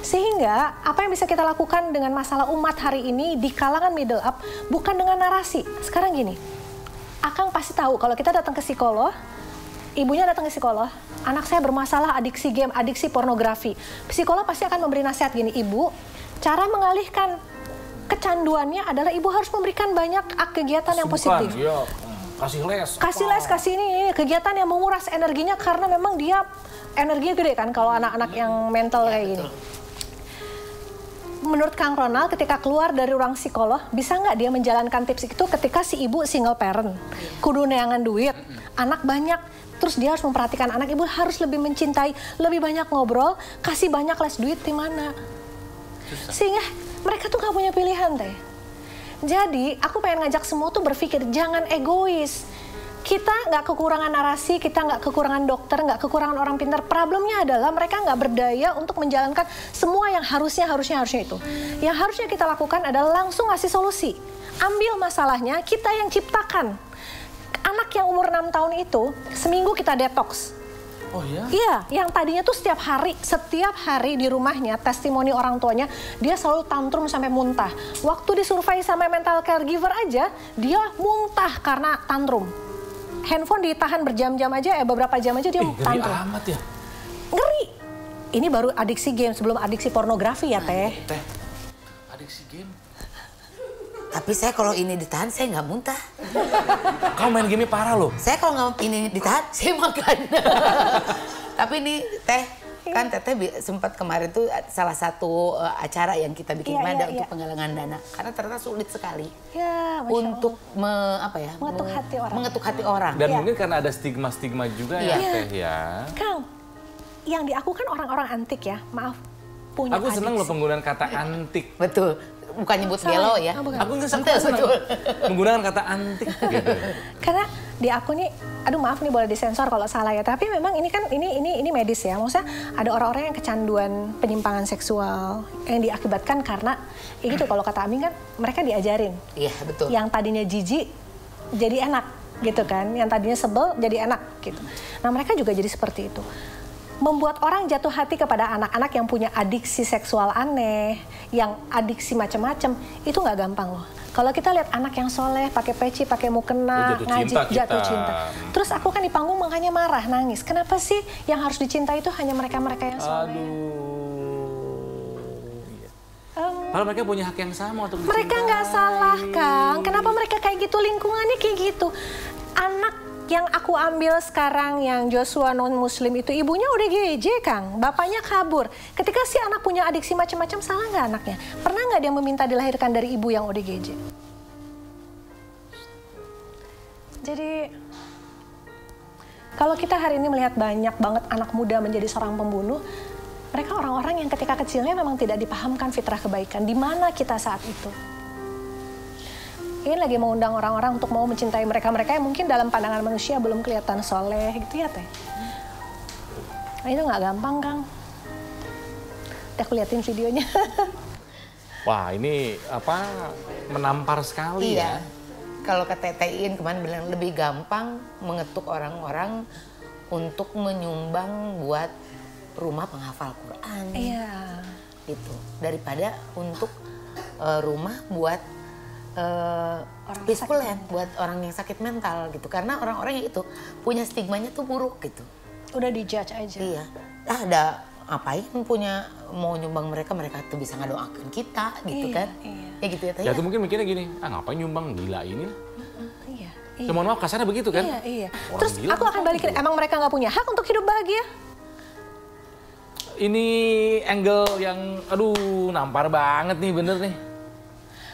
Sehingga apa yang bisa kita lakukan dengan masalah umat hari ini di kalangan middle up, bukan dengan narasi. Sekarang gini, Akang pasti tahu kalau kita datang ke psikolog, ibunya datang ke psikolog, anak saya bermasalah adiksi game, adiksi pornografi. Psikolog pasti akan memberi nasihat gini, ibu, cara mengalihkan kecanduannya adalah ibu harus memberikan banyak kegiatan yang positif. Iya, kasih les. Kasih les, kasih ini, kegiatan yang menguras energinya karena memang dia energinya gede kan kalau anak-anak yang mental kayak gini. Menurut Kang Ronald, ketika keluar dari ruang psikolog, bisa nggak dia menjalankan tips itu ketika si ibu single parent, kudu neangan duit, anak banyak, terus dia harus memperhatikan anak, ibu harus lebih mencintai, lebih banyak ngobrol, kasih banyak les duit di mana? Sehingga mereka tuh nggak punya pilihan teh. Jadi aku pengen ngajak semua tuh berpikir, jangan egois. Kita nggak kekurangan narasi, kita nggak kekurangan dokter, nggak kekurangan orang pintar. Problemnya adalah mereka nggak berdaya untuk menjalankan semua yang harusnya itu. Yang harusnya kita lakukan adalah langsung ngasih solusi. Ambil masalahnya, kita yang ciptakan. Anak yang umur 6 tahun itu, seminggu kita detox. Oh iya? Iya, yang tadinya tuh setiap hari di rumahnya, testimoni orang tuanya, dia selalu tantrum sampai muntah. Waktu disurvei sama mental caregiver aja, dia muntah karena tantrum. Handphone ditahan berjam-jam aja, beberapa jam aja dia tantrum. Ngeri amat ya? Ngeri. Ini baru adiksi game, sebelum adiksi pornografi ya, Teh. Teh, adiksi game? Tapi saya kalau ini ditahan, saya nggak muntah. Kamu main game parah loh. Saya kalau nggak ini ditahan, saya makan. Tapi ini Teh, kan Teteh sempat kemarin tuh salah satu acara yang kita bikin ada untuk penggalangan dana. Karena ternyata sulit sekali untuk mengetuk hati orang. Dan mungkin karena ada stigma-stigma juga ya Teh ya. Kang, yang di aku kan orang-orang antik ya, maaf. Punya aku seneng loh penggunaan kata antik. Betul. Bukan nyebut gelo ya. Aku nggak seneng menggunakan kata antik. Gitu. Karena di aku nih, aduh maaf nih boleh disensor kalau salah ya. Tapi memang ini kan ini medis ya. Maksudnya ada orang-orang yang kecanduan penyimpangan seksual yang diakibatkan karena ya gitu kalau kata Amin kan mereka diajarin. Iya betul. Yang tadinya jijik jadi enak gitu kan. Yang tadinya sebel jadi enak gitu. Nah mereka juga jadi seperti itu. Membuat orang jatuh hati kepada anak-anak yang punya adiksi seksual aneh, yang adiksi macam-macam, itu nggak gampang loh. Kalau kita lihat anak yang soleh, pakai peci, pakai mukena, ngaji, jatuh cinta. Terus aku kan di panggung makanya marah, nangis. Kenapa sih yang harus dicintai itu hanya mereka-mereka yang soleh? Kalau mereka punya hak yang sama untuk dicintai. Mereka nggak salah, Kang. Kenapa mereka kayak gitu, lingkungannya kayak gitu? Anak yang aku ambil sekarang yang Joshua non-muslim itu ibunya udah GJ, Kang. Bapaknya kabur. Ketika si anak punya adiksi macam-macam, salah nggak anaknya? Pernah nggak dia meminta dilahirkan dari ibu yang ODGJ? Jadi, kalau kita hari ini melihat banyak banget anak muda menjadi seorang pembunuh, mereka orang-orang yang ketika kecilnya memang tidak dipahamkan fitrah kebaikan. Di mana kita saat itu? Ini lagi mengundang orang-orang untuk mau mencintai mereka-mereka yang mungkin dalam pandangan manusia belum kelihatan soleh gitu ya Teh. Nah, itu nggak gampang, Kang. Aku liatin videonya. Wah ini apa menampar sekali ya. Kalau kata Tein kemarin bilang lebih gampang mengetuk orang-orang untuk menyumbang buat rumah penghafal Quran. Iya. Gitu. Daripada untuk rumah buat peaceful land buat orang yang sakit mental gitu, karena orang-orang yang itu punya stigmanya tuh buruk gitu. Udah dijudge aja. Iya. Ada ngapain punya mau nyumbang mereka tuh bisa ngedoakan kita gitu kan. Iya. Ya gitu ya Teh. Ya tuh mungkin mikirnya gini, ngapain nyumbang gila ini lah. Iya. Ya mohon maaf kasarnya begitu kan. Iya. Terus aku akan balikin, emang mereka nggak punya hak untuk hidup bahagia? Ini angle yang aduh nampar banget nih, bener nih.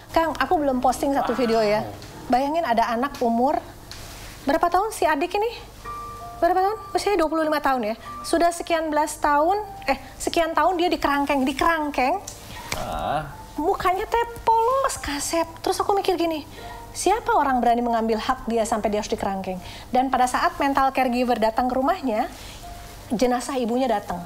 Kang, aku belum posting satu video ya. Bayangin ada anak umur, berapa tahun si adik ini? Berapa tahun? Usianya 25 tahun ya. Sudah sekian tahun dia dikerangkeng. Mukanya teh polos, kasep. Terus aku mikir gini, siapa orang berani mengambil hak dia sampai dia harus dikerangkeng? Dan pada saat mental caregiver datang ke rumahnya, jenazah ibunya datang.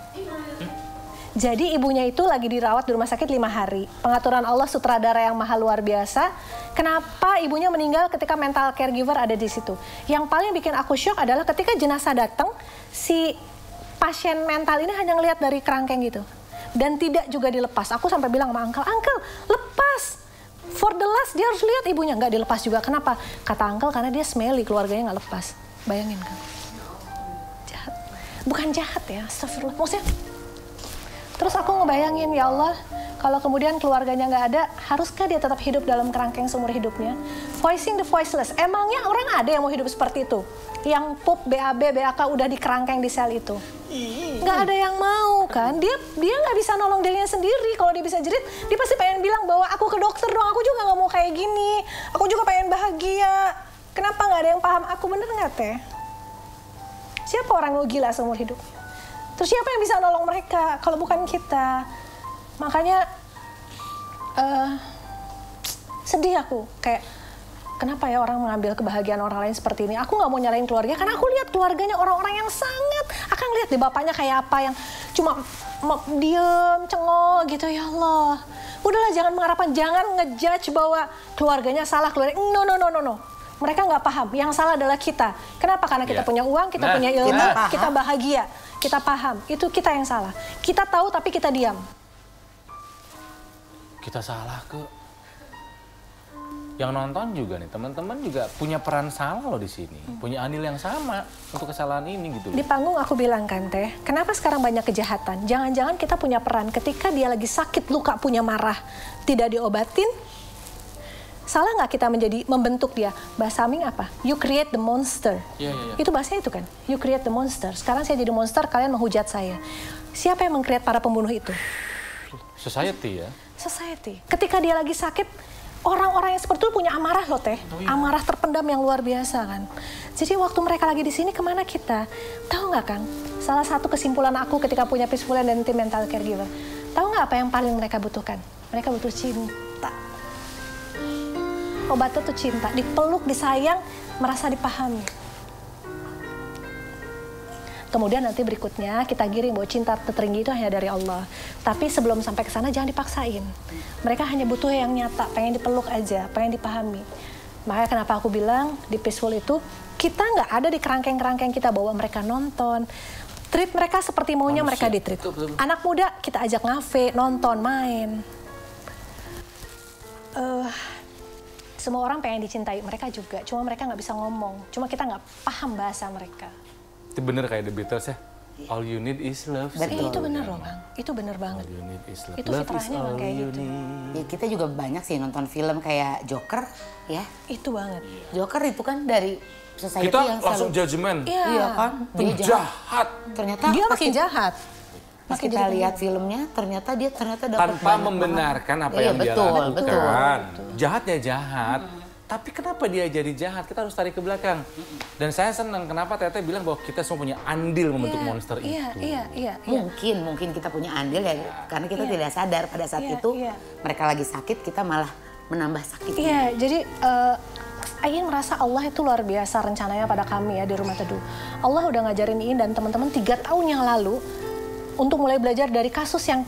Jadi ibunya itu lagi dirawat di rumah sakit 5 hari. Pengaturan Allah sutradara yang maha luar biasa. Kenapa ibunya meninggal ketika mental caregiver ada di situ? Yang paling bikin aku syok adalah ketika jenazah datang, si pasien mental ini hanya ngelihat dari kerangkeng gitu. Dan tidak juga dilepas. Aku sampai bilang sama Uncle, lepas. For the last dia harus lihat ibunya. Nggak dilepas juga. Kenapa? Kata Uncle karena dia smelly, keluarganya nggak lepas. Bayangin kan. Jahat. Bukan jahat ya, astagfirullah. Maksudnya, terus aku ngebayangin, ya Allah, kalau kemudian keluarganya nggak ada, haruskah dia tetap hidup dalam kerangkeng seumur hidupnya? Voicing the voiceless. Emangnya orang ada yang mau hidup seperti itu? Yang pup, BAB, BAK udah di kerangkeng di sel itu? Nggak ada yang mau kan? Dia nggak bisa nolong dirinya sendiri. Kalau dia bisa jerit, dia pasti pengen bilang bahwa aku ke dokter dong, aku juga nggak mau kayak gini. Aku juga pengen bahagia. Kenapa nggak ada yang paham aku? Bener nggak Teh? Siapa orang yang gila seumur hidupnya? Terus siapa yang bisa nolong mereka kalau bukan kita? Makanya Sedih aku, kayak kenapa ya orang mengambil kebahagiaan orang lain seperti ini. Aku nggak mau nyalain keluarga, karena aku lihat keluarganya orang-orang yang sangat, akan lihat di bapaknya kayak apa, yang cuma diem, cengol gitu. Ya Allah, udahlah jangan mengharapkan, jangan ngejudge bahwa keluarganya salah, keluarga. No. Mereka nggak paham, yang salah adalah kita. Kenapa? Karena kita punya uang, kita punya ilmu, kita bahagia, kita paham. Itu kita yang salah. Kita tahu tapi kita diam. Kita salah ke. Yang nonton juga nih, teman-teman juga punya peran salah loh di sini. Punya andil yang sama untuk kesalahan ini gitu. Di panggung aku bilang kan Teh, kenapa sekarang banyak kejahatan? Jangan-jangan kita punya peran ketika dia lagi sakit, luka, punya marah, tidak diobatin. Salah nggak kita membentuk dia? Bahasa Aming apa? You create the monster. Iya. Itu bahasanya itu kan? You create the monster. Sekarang saya jadi monster, kalian menghujat saya. Siapa yang meng-create para pembunuh itu? Society ya? Society. Ketika dia lagi sakit, orang-orang yang seperti itu punya amarah loh Teh. Amarah terpendam yang luar biasa kan. Jadi waktu mereka lagi di sini, kemana kita? Tahu nggak Kang? Salah satu kesimpulan aku ketika punya Peaceful Land dan tim mental caregiver. Tahu nggak apa yang paling mereka butuhkan? Mereka butuh cinta. Obatnya tuh cinta. Dipeluk, disayang, merasa dipahami. Kemudian nanti berikutnya kita giring bahwa cinta tertinggi itu hanya dari Allah. Tapi sebelum sampai ke sana jangan dipaksain. Mereka hanya butuh yang nyata, pengen dipeluk aja, pengen dipahami. Makanya kenapa aku bilang di Peaceful itu kita nggak ada di kerangkeng-kerangkeng kita bawa mereka nonton. Treat mereka seperti maunya mereka ditreat. Anak muda kita ajak ngafe, nonton, main. Semua orang pengen dicintai, mereka juga. Cuma mereka nggak bisa ngomong. Cuma kita nggak paham bahasa mereka. Itu bener kayak The Beatles ya? All you need is love. Itu bener loh Bang, itu bener banget. All you need is love. Itu fitrahnya emang kayak gitu. Ya, kita juga banyak sih nonton film kayak Joker ya. Itu banget. Joker itu kan dari society Kita yang langsung judgement. Iya kan? Dia Jahat. Ternyata Dia pas makin jahat. Pas kita lihat filmnya, ternyata dia dapat Tanpa membenarkan apa yang dia lakukan. betul. Jahatnya jahat. Tapi kenapa dia jadi jahat? Kita harus tarik ke belakang. Dan saya senang kenapa Teteh bilang bahwa kita semua punya andil membentuk monster itu. Iya. Mungkin kita punya andil ya, karena kita tidak sadar pada saat itu mereka lagi sakit, kita malah menambah sakit. Iya, jadi Ayin merasa Allah itu luar biasa rencananya pada kami ya di Rumah Teduh. Allah udah ngajarin Iin dan teman-teman 3 tahun yang lalu untuk mulai belajar dari kasus yang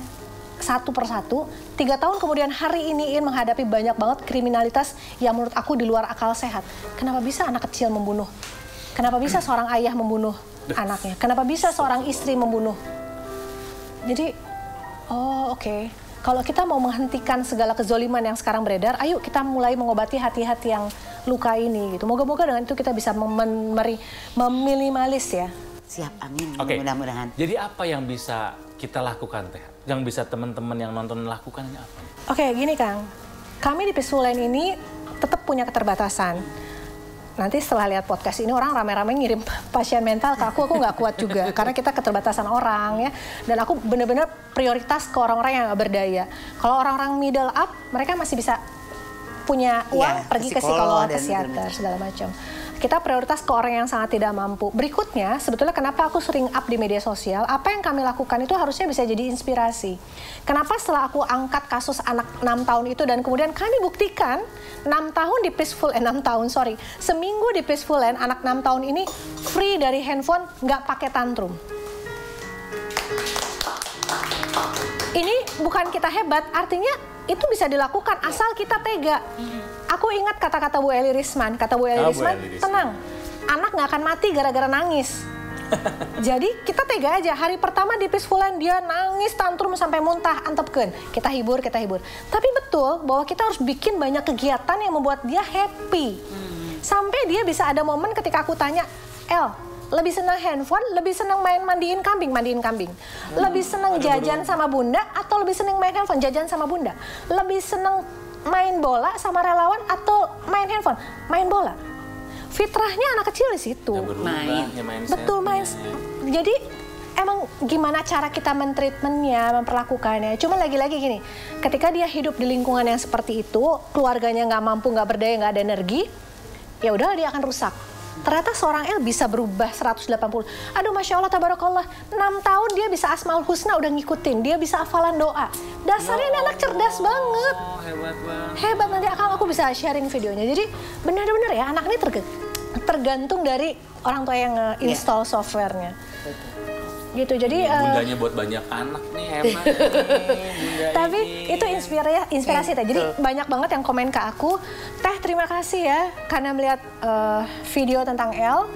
satu persatu. 3 tahun kemudian hari ini Iin menghadapi banyak banget kriminalitas yang menurut aku di luar akal sehat. Kenapa bisa anak kecil membunuh? Kenapa bisa seorang ayah membunuh anaknya? Kenapa bisa seorang istri membunuh? Jadi, oke. Kalau kita mau menghentikan segala kezoliman yang sekarang beredar, ayo kita mulai mengobati hati-hati yang luka ini gitu. Moga-moga dengan itu kita bisa meminimalis ya. Siap, amin. Oke. Mudah-mudahan. Jadi apa yang bisa kita lakukan Teh? Yang bisa teman-teman yang nonton lakukan ini apa? Oke, gini Kang. Kami di Peaceful Land ini tetap punya keterbatasan. Nanti setelah lihat podcast ini orang rame-rame ngirim pasien mental ke aku nggak kuat juga. Karena kita keterbatasan orang ya. Dan aku benar-benar prioritas ke orang-orang yang nggak berdaya. Kalau orang-orang middle up, mereka masih bisa punya uang pergi ke psikolog, ke psikiater, segala macam. Kita prioritas ke orang yang sangat tidak mampu. Berikutnya, sebetulnya kenapa aku sering up di media sosial, apa yang kami lakukan itu harusnya bisa jadi inspirasi. Kenapa setelah aku angkat kasus anak 6 tahun itu dan kemudian kami buktikan 6 tahun di Peaceful, 6 tahun, sorry. Seminggu di Peaceful Land, anak 6 tahun ini free dari handphone, nggak pakai tantrum. Ini bukan kita hebat, artinya itu bisa dilakukan asal kita tega. Aku ingat kata-kata Bu Eli Risman. Kata Bu Eli Risman, tenang, anak nggak akan mati gara-gara nangis. Jadi kita tega aja. Hari pertama di Peaceful Land dia nangis tantrum sampai muntah, antepkeun. Kita hibur. Tapi betul bahwa kita harus bikin banyak kegiatan yang membuat dia happy. Sampai dia bisa ada momen ketika aku tanya, El, lebih senang handphone, lebih senang mandiin kambing. Lebih senang jajan sama bunda atau lebih senang main handphone, jajan sama bunda. Lebih senang main bola sama relawan atau main handphone, main bola. Fitrahnya anak kecil di situ. Main. Betul, main. Jadi emang gimana cara kita mentreatmentnya, memperlakukannya. Cuma lagi-lagi gini, ketika dia hidup di lingkungan yang seperti itu, keluarganya nggak mampu, nggak berdaya, nggak ada energi, ya udah dia akan rusak. Ternyata seorang El bisa berubah 180. Aduh Masya Allah, tabarakallah. 6 tahun dia bisa Asmaul Husna udah ngikutin. Dia bisa hafalan doa. Dasarnya ini anak cerdas banget. Hebat banget. Hebat, nanti aku bisa sharing videonya. Jadi benar-benar ya anak ini tergantung dari orang tua yang install softwarenya. Gitu, jadi Bundanya buat banyak anak nih, hebat nih, bunda tapi ini. itu inspirasi Teh. Jadi banyak banget yang komen ke aku, Teh terima kasih ya karena melihat video tentang El,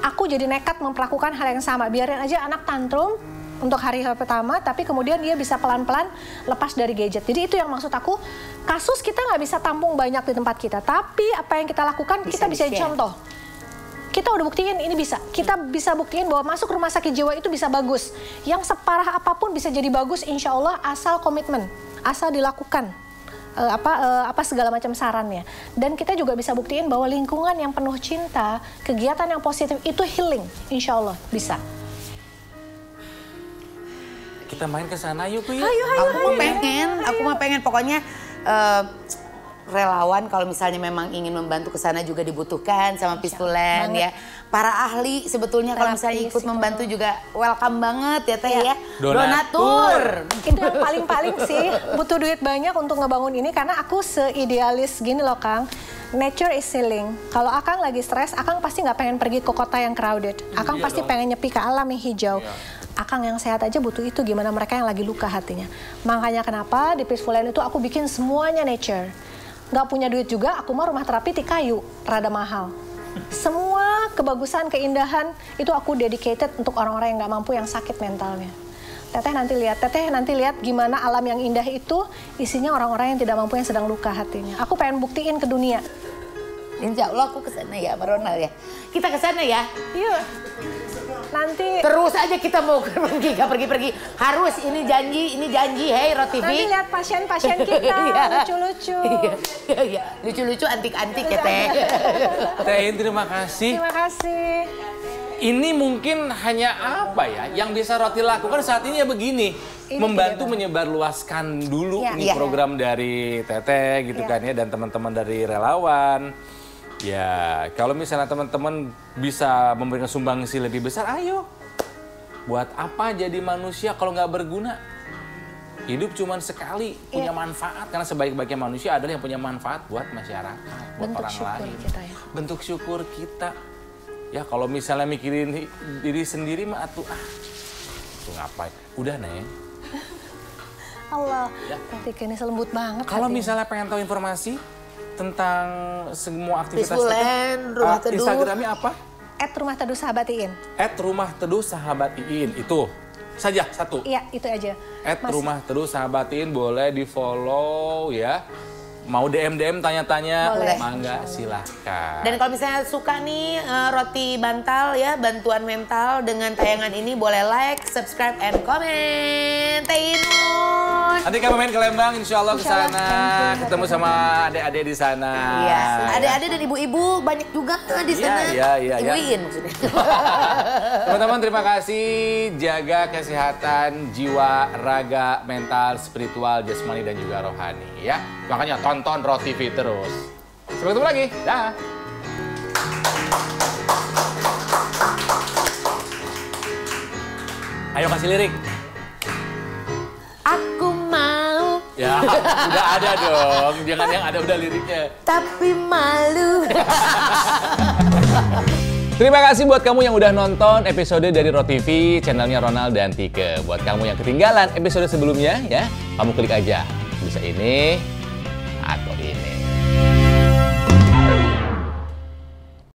aku jadi nekat memperlakukan hal yang sama. Biarin aja anak tantrum untuk hari pertama, tapi kemudian dia bisa pelan-pelan lepas dari gadget. Jadi itu yang maksud aku, kasus kita nggak bisa tampung banyak di tempat kita, tapi apa yang kita lakukan kita bisa contoh. Kita udah buktiin ini bisa. Kita bisa buktiin bahwa masuk rumah sakit jiwa itu bisa bagus. Yang separah apapun bisa jadi bagus insya Allah asal komitmen, asal dilakukan apa segala macam sarannya. Dan kita juga bisa buktiin bahwa lingkungan yang penuh cinta, kegiatan yang positif itu healing, insya Allah bisa. Kita main ke sana yuk, yuk. Ayo. Aku mah pengen. Pokoknya relawan kalau misalnya memang ingin membantu ke sana juga dibutuhkan sama Pistulen ya. Para ahli sebetulnya kalau misalnya ikut membantu juga welcome banget ya Teh ya. Donatur. Itu yang paling-paling sih, butuh duit banyak untuk ngebangun ini karena aku seidealis gini loh Kang. Nature is healing. Kalau Akang lagi stres, Akang pasti nggak pengen pergi ke kota yang crowded. Akang pasti pengen nyepi ke alam yang hijau. Akang yang sehat aja butuh itu, gimana mereka yang lagi luka hatinya. Makanya kenapa di Peaceful Land itu aku bikin semuanya nature. Nggak punya duit juga, aku mau rumah terapi di kayu, rada mahal. Semua kebagusan, keindahan itu aku dedicated untuk orang-orang yang nggak mampu, yang sakit mentalnya. Teteh nanti lihat gimana alam yang indah itu isinya orang-orang yang tidak mampu, yang sedang luka hatinya. Aku pengen buktiin ke dunia. Insya Allah aku kesana ya sama Ronald ya. Kita kesana ya. Iya. Nanti terus aja kita mau pergi, gak pergi-pergi. Harus ini janji, hey Rot TV. Nanti lihat pasien-pasien kita, lucu-lucu. Iya, lucu-lucu, antik-antik ya Teh. Teh, terima kasih. Terima kasih. Ini mungkin hanya apa ya, yang bisa Roti lakukan saat ini ya begini. Membantu menyebarluaskan dulu program dari Teteh gitu kan ya, dan teman-teman dari relawan. Ya, kalau misalnya teman-teman bisa memberikan sumbangsi lebih besar, ayo. Buat apa jadi manusia kalau nggak berguna? Hidup cuma sekali, punya manfaat. Karena sebaik-baiknya manusia adalah yang punya manfaat buat masyarakat, buat orang lain. Bentuk syukur kita. Ya, kalau misalnya mikirin diri sendiri mah tuh ngapain? Udah, Neng. Allah, tapi ini selembut banget. Kalau misalnya pengen tahu informasi tentang semua aktivitas Pistulen, Rumah Teduh. Instagramnya apa? @rumahteduhsahabat.iin. @rumahteduhsahabat.iin itu saja satu. Iya, itu aja. @rumahteduhsahabat.iin boleh di follow ya. Mau DM tanya-tanya, mangga silahkan. Dan kalau misalnya suka nih Roti Bantal ya, bantuan mental dengan tayangan ini, boleh like, subscribe, and comment. Teh Inun. Nanti kami main ke Lembang, insya Allah ke sana. Ketemu sama adik-adik di sana. Iya, adik-adik dan ibu-ibu banyak juga di sana. Iya. Ibu-in maksudnya. Teman-teman terima kasih, jaga kesehatan jiwa, raga, mental, spiritual, jasmani dan juga rohani ya. Makanya tonton Roti TV terus. Sampai ketemu lagi. Dah. Ayo kasih lirik. Aku mau. Ya, udah ada dong. Jangan yang ada udah liriknya. Tapi malu. Terima kasih buat kamu yang udah nonton episode dari Rot TV, channelnya Ronald dan Tike. Buat kamu yang ketinggalan episode sebelumnya ya, kamu klik aja. Bisa ini atau ini.